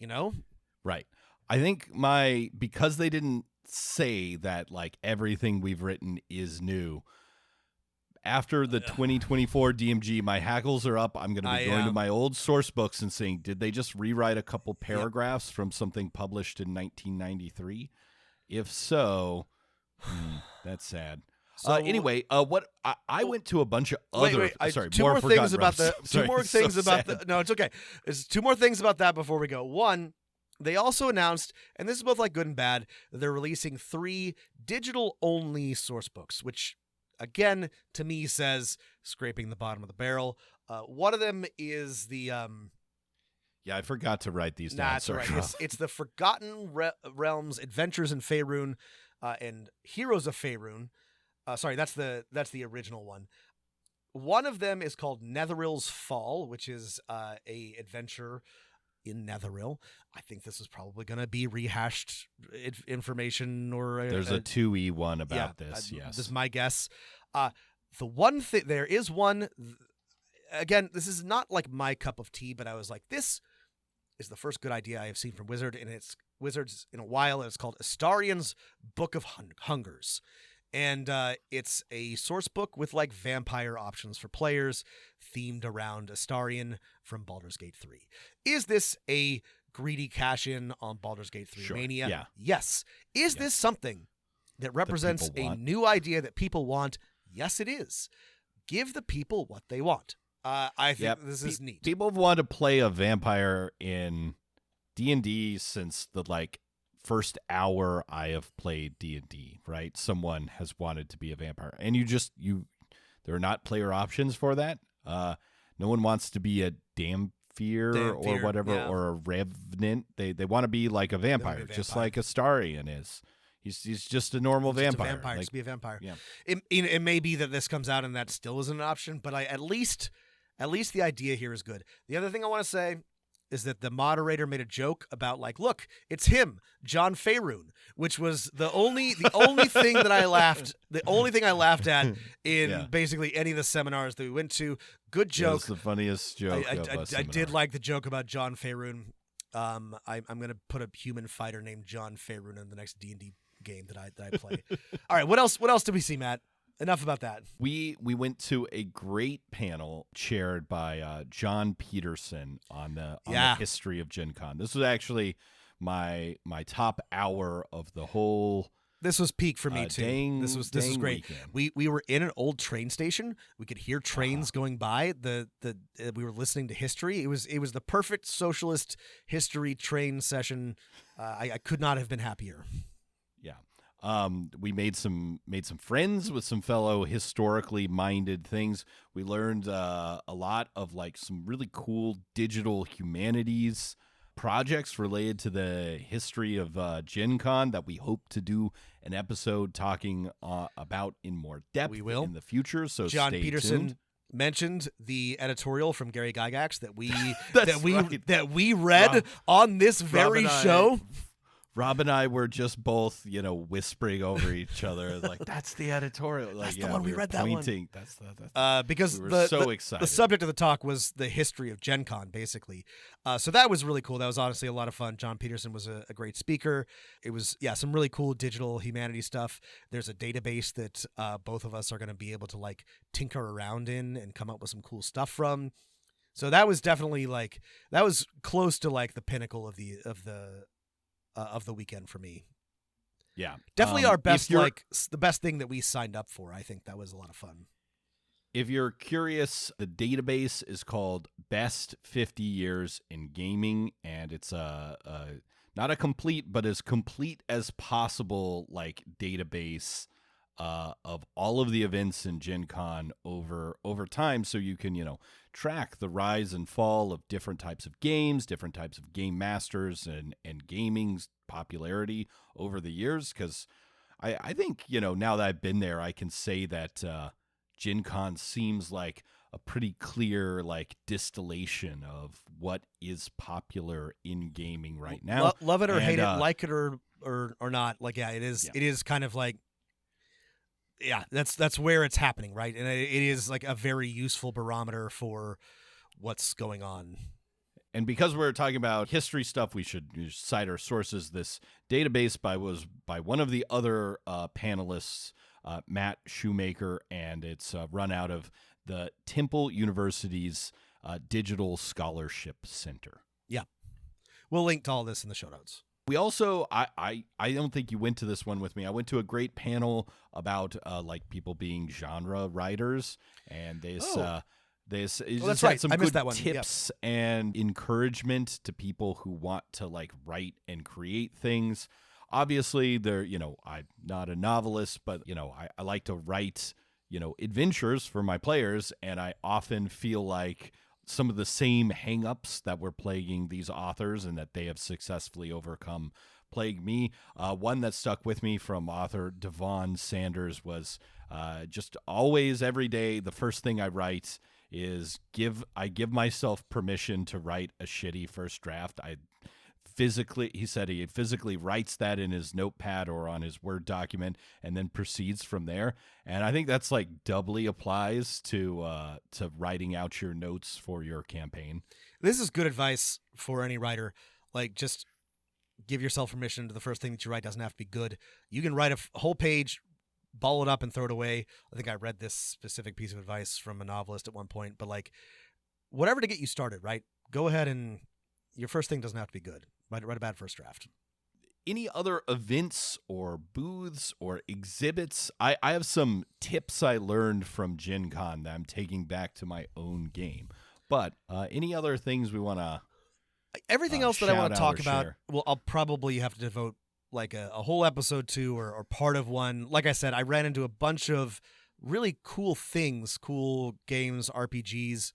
Right. I think because they didn't say that like everything we've written is new, after the 2024 DMG, my hackles are up. I'm going to be going to my old source books and saying, did they just rewrite a couple paragraphs from something published in 1993? If so, that's sad. So, anyway, what I went to a bunch of other. Two more things about the. No, it's okay. There's 2 more things about that before we go. One, they also announced, and this is both like good and bad, that they're releasing 3 digital-only source books, which, again, to me says scraping the bottom of the barrel. One of them is the... Yeah, I forgot to write these down. That's right. It's the Forgotten Realms, Adventures in Faerun, and Heroes of Faerun. Sorry, that's the original one. One of them is called Netherill's Fall, which is a adventure in Netheril. I think this is probably going to be rehashed information, or there's a 2E one about this. Yes, this is my guess. The one thing, there is one. Again, this is not like my cup of tea, but I was like, this is the first good idea I have seen from Wizards in a while, and it's called Astarian's Book of Hungers. And it's a source book with like vampire options for players themed around Astarion from Baldur's Gate 3. Is this a greedy cash-in on Baldur's Gate 3 Sure. Mania? Yeah. Yes. Is this something that represents people a want? new idea that people want? Yes, it is. Give the people what they want. I think this is neat. People have wanted to play a vampire in D&D since the first hour I have played D&D, right? Someone has wanted to be a vampire. And there are not player options for that. No one wants to be a Damphir or whatever, yeah. or a Revenant. They want to be like a vampire, just like Astarion is. He's just a normal vampire. Just a vampire. Just be a vampire. Yeah. It may be that this comes out and that still isn't an option, but at least the idea here is good. The other thing I want to say is that the moderator made a joke about look, it's him, John Faerun, which was the only thing that I laughed. The only thing I laughed at in basically any of the seminars that we went to. Good joke. It's the funniest joke. I did like the joke about John Faerun. I'm gonna put a human fighter named John Faerun in the next D&D game that I play. All right, what else did we see, Matt? Enough about that. We went to a great panel chaired by John Peterson on the history of GenCon. This was actually my top hour of the whole. This was peak for me too. This was great. Weekend. We were in an old train station. We could hear trains going by. We were listening to history. It was the perfect socialist history train session. I could not have been happier. Yeah. We made some friends with some fellow historically minded things. We learned a lot of some really cool digital humanities projects related to the history of GenCon that we hope to do an episode talking about in more depth We will. in the future. So John stay Peterson tuned. mentioned the editorial from Gary Gygax that we Right. that we read on this very show. Rob and I were just both, whispering over each other, that's the editorial. That's the one we read that one. pointing. That's Because we were so the excited. subject of the talk was the history of GenCon, basically. So that was really cool. That was honestly a lot of fun. John Peterson was a great speaker. It was, some really cool digital humanity stuff. There's a database that both of us are going to be able to tinker around in and come up with some cool stuff from. So that was definitely that was close to the pinnacle of the weekend for me. Yeah. Definitely our best, the best thing that we signed up for. I think that was a lot of fun. If you're curious, the database is called Best 50 Years in Gaming, and it's not a complete, but as complete as possible, database of all of the events in GenCon over time, so you can, track the rise and fall of different types of games, different types of game masters, and gaming's popularity over the years. Because I think, now that I've been there, I can say that GenCon seems like a pretty clear distillation of what is popular in gaming right now. Love it or hate it, like it or not. It is. It is kind of that's where it's happening, right? And it is a very useful barometer for what's going on. And because we're talking about history stuff, we should cite our sources. This database was by one of the other panelists, Matt Shoemaker, and it's run out of the Temple University's Digital Scholarship Center. Yeah. We'll link to all this in the show notes. We also, I don't think you went to this one with me. I went to a great panel about people being genre writers, and that's had some right. I missed good that one. tips and encouragement to people who want to write and create things. Obviously, I'm not a novelist, but I like to write adventures for my players, and I often feel like some of the same hangups that were plaguing these authors and that they have successfully overcome plague me. One that stuck with me from author Devon Sanders was just always, every day, the first thing I write is I give myself permission to write a shitty first draft. He said he physically writes that in his notepad or on his Word document and then proceeds from there. And I think that's doubly applies to writing out your notes for your campaign. This is good advice for any writer. Just give yourself permission to the first thing that you write doesn't have to be good. You can write a whole page ball it up and throw it away. I think I read this specific piece of advice from a novelist at one point, but like whatever to get you started, right? Go ahead and your first thing doesn't have to be good. Write a bad first draft. Any other events or booths or exhibits? I have some tips I learned from GenCon that I'm taking back to my own game. But any other things we want to everything else that I want to talk about, share? well, I'll probably have to devote like a whole episode to or part of one. Like I said, I ran into a bunch of really cool things, cool games, RPGs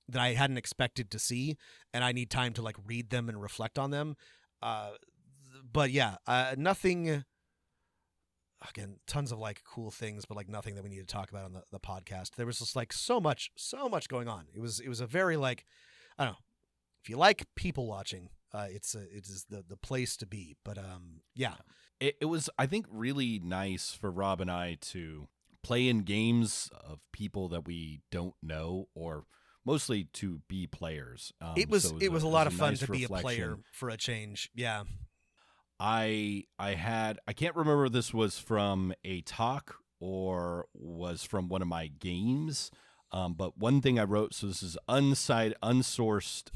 that I hadn't expected to see, and I need time to like read them and reflect on them. But yeah, nothing. Again, tons of like cool things, but like nothing that we need to talk about on the podcast. There was just like so much going on. It was a very like, I don't know. If you like people watching, it is the place to be. But yeah, it was, I think, really nice for Rob and I to play in games of people that we don't know, or mostly to be players. It was a lot of fun nice to be a player reflection. for a change. Yeah. I can't remember if this was from a talk or was from one of my games. But one thing I wrote, so this is unsourced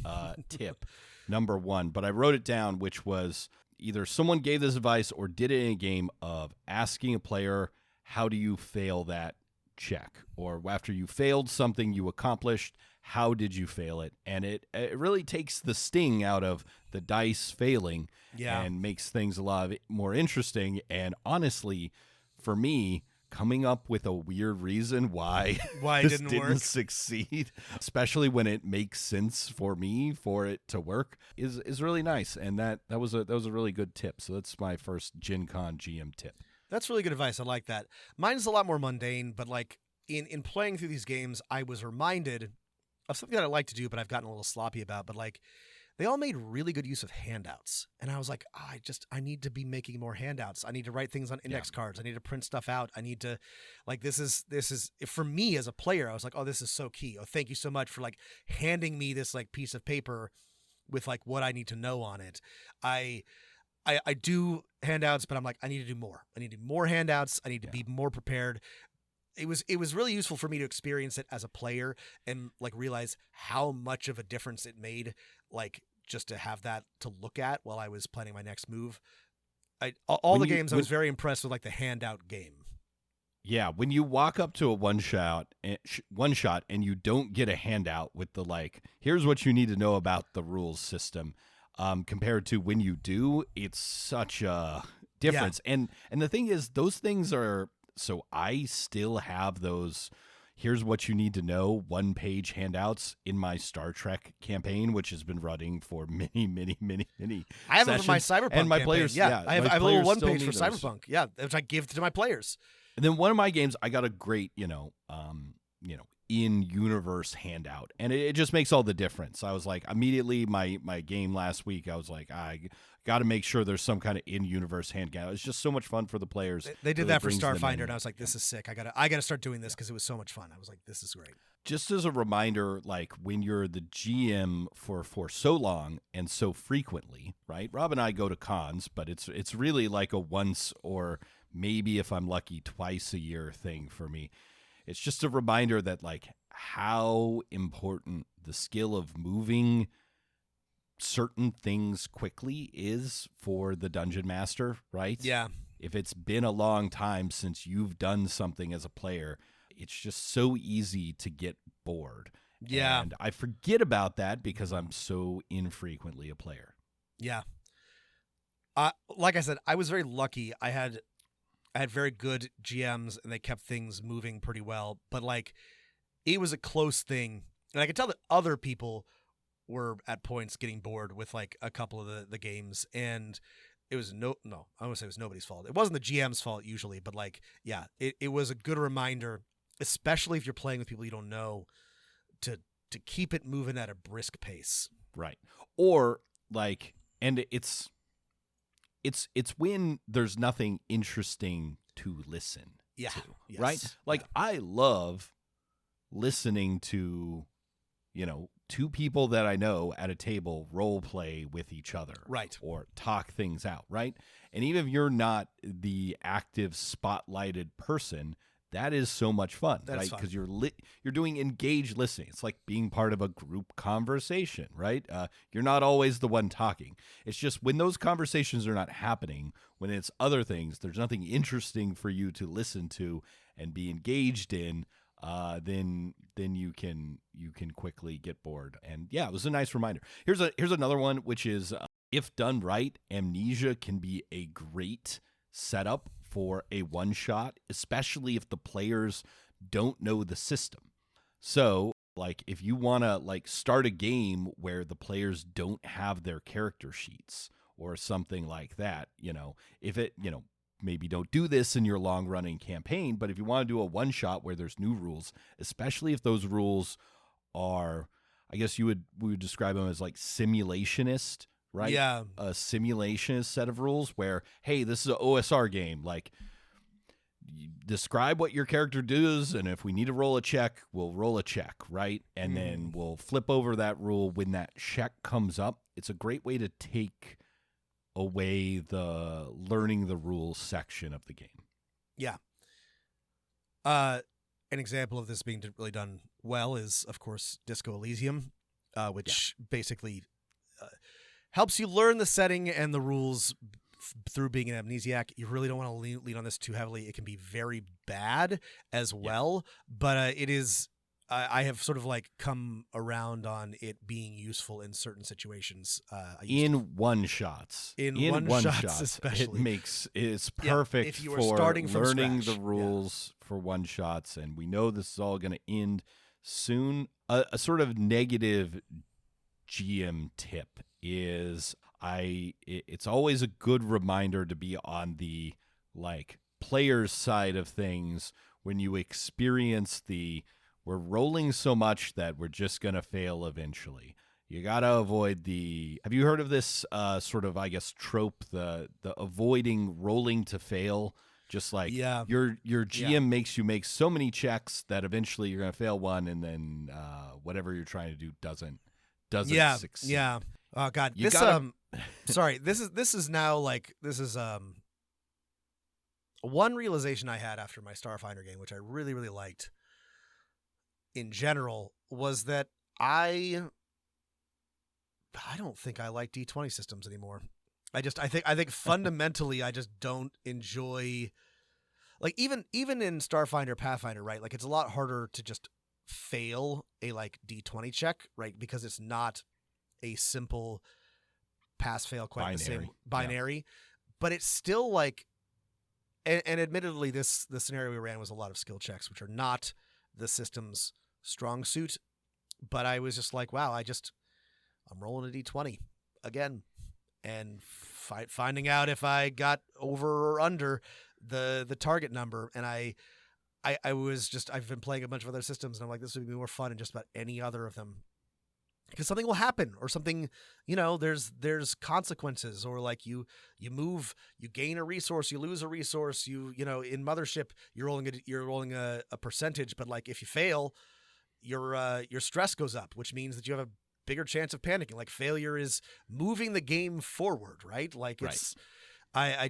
tip number 1, but I wrote it down, which was either someone gave this advice or did it in a game of asking a player, how do you fail that check? Or after you failed something you accomplished, how did you fail it? And it really takes the sting out of the dice failing and makes things a lot more interesting. And honestly, for me, coming up with a weird reason why it this didn't work, succeed, especially when it makes sense for me for it to work, is really nice. And that was a really good tip. So that's my first GenCon GM tip. That's really good advice. I like that. Mine's a lot more mundane, but like in playing through these games, I was reminded of something that I like to do, but I've gotten a little sloppy about. But like, they all made really good use of handouts, and I was like, I need to be making more handouts. I need to write things on index cards. I need to print stuff out. I need to, like, this is for me as a player. I was like, oh, this is so key. Oh, thank you so much for like handing me this like piece of paper with like what I need to know on it. I do handouts, but I'm like, I need to do more. I need to do more handouts. I need to be more prepared. It was really useful for me to experience it as a player and like realize how much of a difference it made, like just to have that to look at while I was planning my next move. I was very impressed with like the handout game. Yeah, when you walk up to a one shot and you don't get a handout with the like, here's what you need to know about the rules system, compared to when you do, it's such a difference. And the thing is, those things are, so I still have those, here's what you need to know, 1-page handouts in my Star Trek campaign, which has been running for many I have them for my Cyberpunk and my campaign. players. I have a little 1-page for those. Cyberpunk. Yeah, which I give to my players. And then one of my games, I got a great, in-universe handout, and it just makes all the difference. I was like, immediately, my game last week, I was like, I got to make sure there's some kind of in-universe handout. It's just so much fun for the players. They did that for Starfinder, and I was like, this is sick. I gotta start doing this because it was so much fun. I was like, this is great. Just as a reminder, like when you're the GM for so long and so frequently, right? Rob and I go to cons, but it's really like a once or maybe if I'm lucky twice a year thing for me. It's just a reminder that like how important the skill of moving certain things quickly is for the dungeon master, right? Yeah. If it's been a long time since you've done something as a player, it's just so easy to get bored. Yeah. And I forget about that because I'm so infrequently a player. Yeah. Like I said, I was very lucky. I had very good GMs and they kept things moving pretty well, but like it was a close thing. And I could tell that other people were at points getting bored with like a couple of the games, and it was I won't say it was nobody's fault. It wasn't the GM's fault usually, but like, yeah, it was a good reminder, especially if you're playing with people you don't know, to keep it moving at a brisk pace. Right. Or like, and it's when there's nothing interesting to listen to, Yes. right? Like I love listening to, two people that I know at a table role play with each other. Right. Or talk things out, right? And even if you're not the active spotlighted person, that is so much fun, That's right? fun. Because you're doing engaged listening. It's like being part of a group conversation, right? You're not always the one talking. It's just when those conversations are not happening, when it's other things, there's nothing interesting for you to listen to and be engaged in. Then you can quickly get bored. And yeah, it was a nice reminder. Here's another one, which is if done right, Amnesia can be a great setup for a one shot, especially if the players don't know the system. So like if you want to like start a game where the players don't have their character sheets or something like that, if it, maybe don't do this in your long running campaign, but if you want to do a one shot where there's new rules, especially if those rules are, I guess we would describe them as like simulationist, right? Yeah. A simulationist set of rules where, hey, this is an OSR game. Like, you describe what your character does, and if we need to roll a check, we'll roll a check, right? And then we'll flip over that rule when that check comes up. It's a great way to take away the learning the rules section of the game. Yeah. An example of this being really done well is, of course, Disco Elysium, which basically helps you learn the setting and the rules through being an amnesiac. You really don't want to lean on this too heavily. It can be very bad as well, but it is. I have sort of like come around on it being useful in certain situations. In one shots, especially, it's perfect if you are for starting from learning scratch. the rules for one shots, and we know this is all going to end soon. A sort of negative GM tip is it's always a good reminder to be on the like player's side of things when you experience we're rolling so much that we're just going to fail eventually. You got to avoid have you heard of this sort of, I guess, trope, the avoiding rolling to fail? Just like your GM makes you make so many checks that eventually you're going to fail one, and then whatever you're trying to do doesn't succeed. Yeah. Oh God. Sorry. This is one realization I had after my Starfinder game, which I really, really liked in general, was that I don't think I like D20 systems anymore. I think fundamentally I just don't enjoy, like, even in Starfinder Pathfinder, right? Like, it's a lot harder to just fail a like D20 check, right? Because it's not a simple pass fail quite the same binary, but it's still like, and admittedly the scenario we ran was a lot of skill checks, which are not the system's strong suit, but I was just like, wow, I'm rolling a D20 again and finding out if I got over or under the target number. And I've been playing a bunch of other systems, and I'm like, this would be more fun in just about any other of them, because something will happen, or something, there's consequences, or like you move, you gain a resource, you lose a resource, in Mothership, you're rolling a percentage, but like if you fail, your stress goes up, which means that you have a bigger chance of panicking. Like, failure is moving the game forward, right? Like, it's, I'm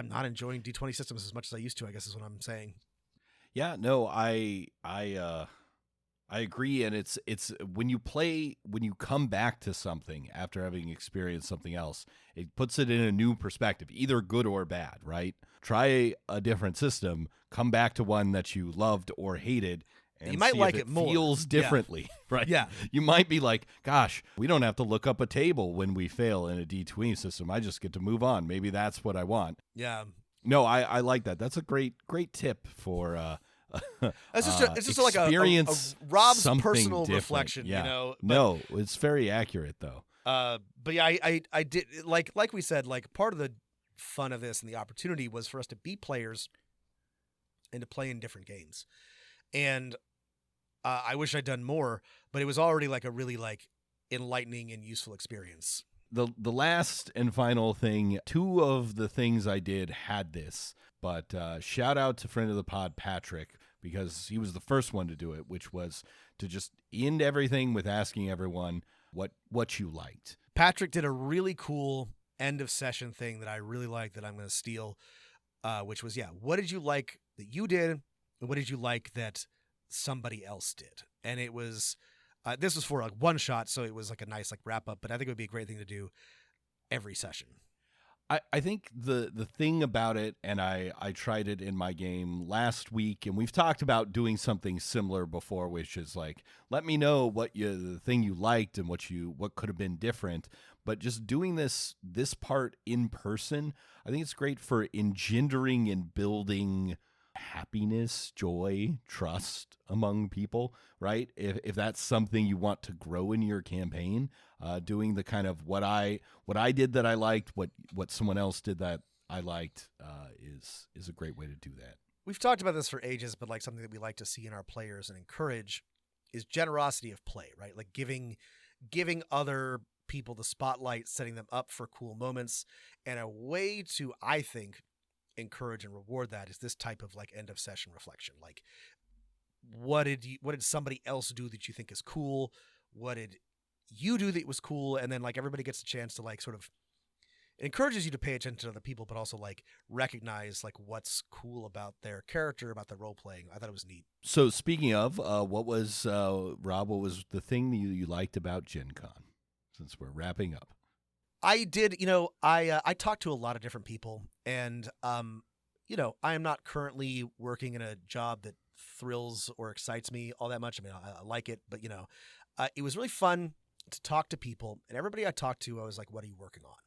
not enjoying D20 systems as much as I used to, I guess is what I'm saying. Yeah, no, I agree, and it's when you come back to something after having experienced something else, it puts it in a new perspective, either good or bad, right? Try a different system, come back to one that you loved or hated, and you might see like if it more. Feels differently, right? Yeah. You might be like, gosh, we don't have to look up a table when we fail in a D20 system. I just get to move on. Maybe that's what I want. Yeah. No, I like that. That's a great tip for It's just like a Rob's personal different. reflection, Yeah. No, it's very accurate though. But yeah, I did like we said, like, part of the fun of this and the opportunity was for us to be players and to play in different games. And I wish I'd done more, but it was already like a really like enlightening and useful experience. The last and final thing, two of the things I did had this, but shout out to friend of the pod, Patrick, because he was the first one to do it, which was to just end everything with asking everyone what you liked. Patrick did a really cool end of session thing that I really like that I'm going to steal, which was, what did you like that you did? And what did you like that somebody else did? And it was, this was for like one shot. So it was like a nice like wrap up, but I think it would be a great thing to do every session. I think the thing about it, and I tried it in my game last week, and we've talked about doing something similar before, which is like, let me know the thing you liked and what could have been different. But just doing this part in person, I think it's great for engendering and building happiness, joy, trust among people, right? If that's something you want to grow in your campaign, doing the kind of what I did that I liked, what someone else did that I liked, is a great way to do that. We've talked about this for ages, but like something that we like to see in our players and encourage is generosity of play, right? Like giving other people the spotlight, setting them up for cool moments, and a way to, I think, encourage and reward that is this type of like end of session reflection. Like, what did somebody else do that you think is cool? What did you do that was cool? And then like everybody gets a chance to like sort of, it encourages you to pay attention to other people, but also like recognize like what's cool about their character, about their role playing. I thought it was neat. So speaking of, what was Rob? What was the thing that you liked about GenCon? Since we're wrapping up, I did. I talked to a lot of different people, and I am not currently working in a job that thrills or excites me all that much. I mean, I like it, but it was really fun to talk to people, and everybody I talked to, I was like, what are you working on?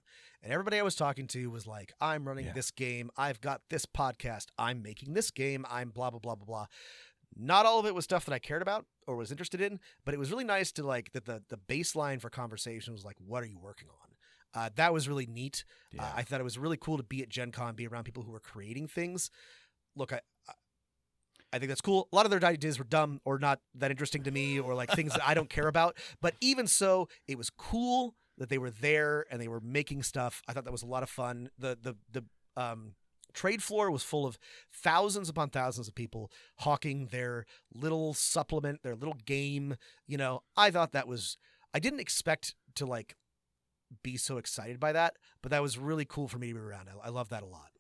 And everybody I was talking to was like, I'm running this game. I've got this podcast. I'm making this game. I'm blah, blah, blah, blah, blah. Not all of it was stuff that I cared about or was interested in, but it was really nice to like that the baseline for conversation was like, what are you working on? That was really neat. Yeah. I thought it was really cool to be at GenCon, be around people who were creating things. Look, I think that's cool. A lot of their ideas were dumb or not that interesting to me, or like things that I don't care about. But even so, it was cool that they were there and they were making stuff. I thought that was a lot of fun. The trade floor was full of thousands upon thousands of people hawking their little supplement, their little game. I thought that was, I didn't expect to like be so excited by that, but that was really cool for me to be around. I love that a lot.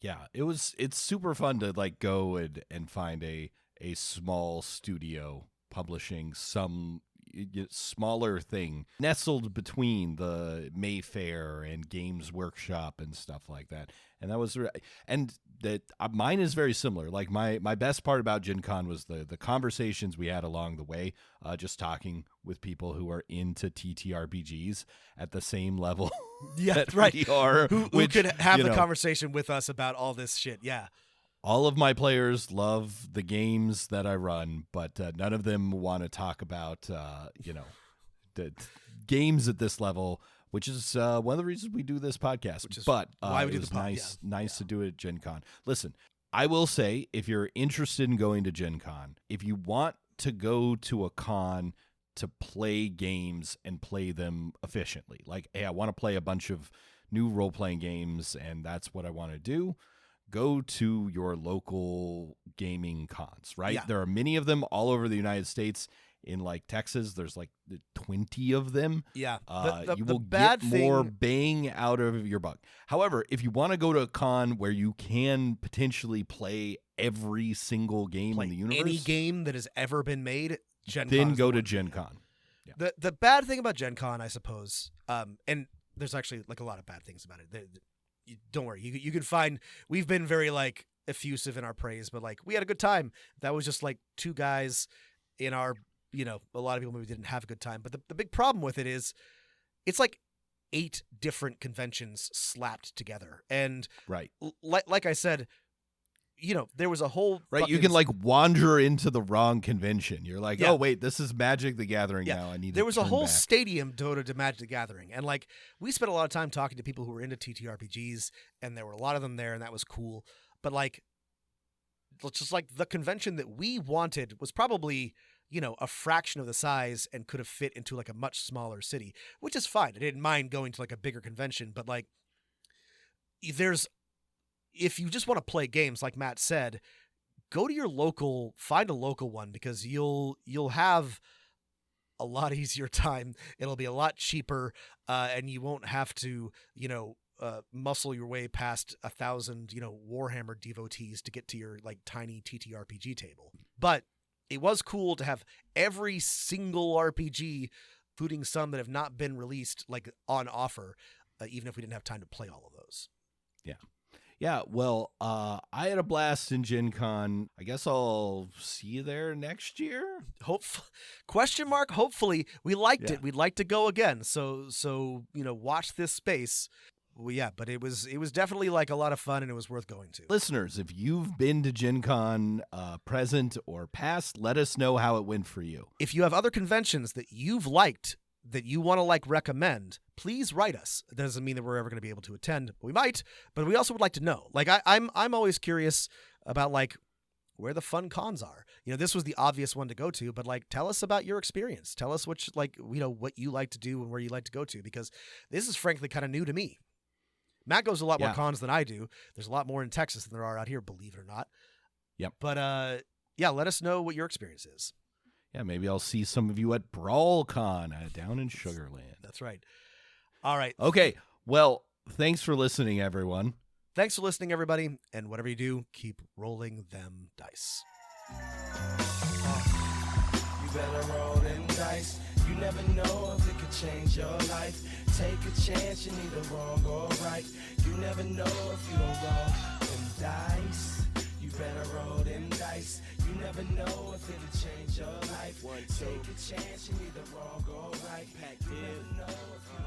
Yeah, it's super fun to like go and find a small studio publishing some smaller thing nestled between the Mayfair and Games Workshop and stuff like that. And that was, and that mine is very similar. Like my best part about GenCon was the conversations we had along the way, just talking with people who are into TTRPGs at the same level. Yeah, that right. we are, Who which, could have the conversation with us about all this shit. Yeah. All of my players love the games that I run, but none of them want to talk about, the games at this level, which is one of the reasons we do this podcast. Which is but why we do it was the pod. nice to do it at Gen Con. Listen, I will say, if you're interested in going to Gen Con, if you want to go to a con to play games and play them efficiently, like, hey, I want to play a bunch of new role-playing games, and that's what I want to do, go to your local gaming cons, right? Yeah. There are many of them all over the United States. In like Texas, there's like 20 of them. Yeah. You will get more bang out of your buck. However, if you want to go to a con where you can potentially play every single game in the universe, any game that has ever been made, GenCon. Then go to Gen Con. Yeah. The bad thing about GenCon, I suppose, and there's actually like a lot of bad things about it. Don't worry, you can find. We've been very like effusive in our praise, but like we had a good time. That was just like two guys in our. A lot of people maybe didn't have a good time, but the big problem with it is it's like 8 different conventions slapped together. And right, like I said, there was a whole right. You can like wander into the wrong convention. You're like, Yeah. oh wait, this is Magic the Gathering now. I need. There was a whole back. stadium devoted to Magic the Gathering, and like we spent a lot of time talking to people who were into TTRPGs, and there were a lot of them there, and that was cool. But like, just like the convention that we wanted was probably. A fraction of the size and could have fit into like a much smaller city, which is fine. I didn't mind going to like a bigger convention, but like if you just want to play games, like Matt said, go to your local, find a local one, because you'll have a lot easier time. It'll be a lot cheaper, and you won't have to, muscle your way past 1,000, Warhammer devotees to get to your like tiny TTRPG table. But it was cool to have every single RPG, including some that have not been released, like on offer, even if we didn't have time to play all of those. Yeah, well, I had a blast in Gen Con. I guess I'll see you there next year. Question mark. Hopefully, we liked Yeah. it. We'd like to go again. So watch this space. Well, yeah, but it was definitely like a lot of fun, and it was worth going to. Listeners, if you've been to Gen Con, present or past, let us know how it went for you. If you have other conventions that you've liked that you want to recommend, please write us. That doesn't mean that we're ever going to be able to attend. We might, but we also would like to know. Like I'm always curious about like where the fun cons are. This was the obvious one to go to, but like tell us about your experience. Tell us what you like to do and where you like to go to, because this is frankly kind of new to me. Matt goes to a lot more cons than I do. There's a lot more in Texas than there are out here, believe it or not. Yep. But let us know what your experience is. Yeah, maybe I'll see some of you at BrawlCon down in Sugarland. That's right. All right. Okay, well, thanks for listening, everyone. Thanks for listening, everybody. And whatever you do, keep rolling them dice. You better roll them dice. You never know if it could change your life. Take a chance, you're neither wrong or right. You never know if you don't roll them dice. You better roll them dice. You never know if it'll change your life. Take a chance, you're neither wrong or right. You never know if you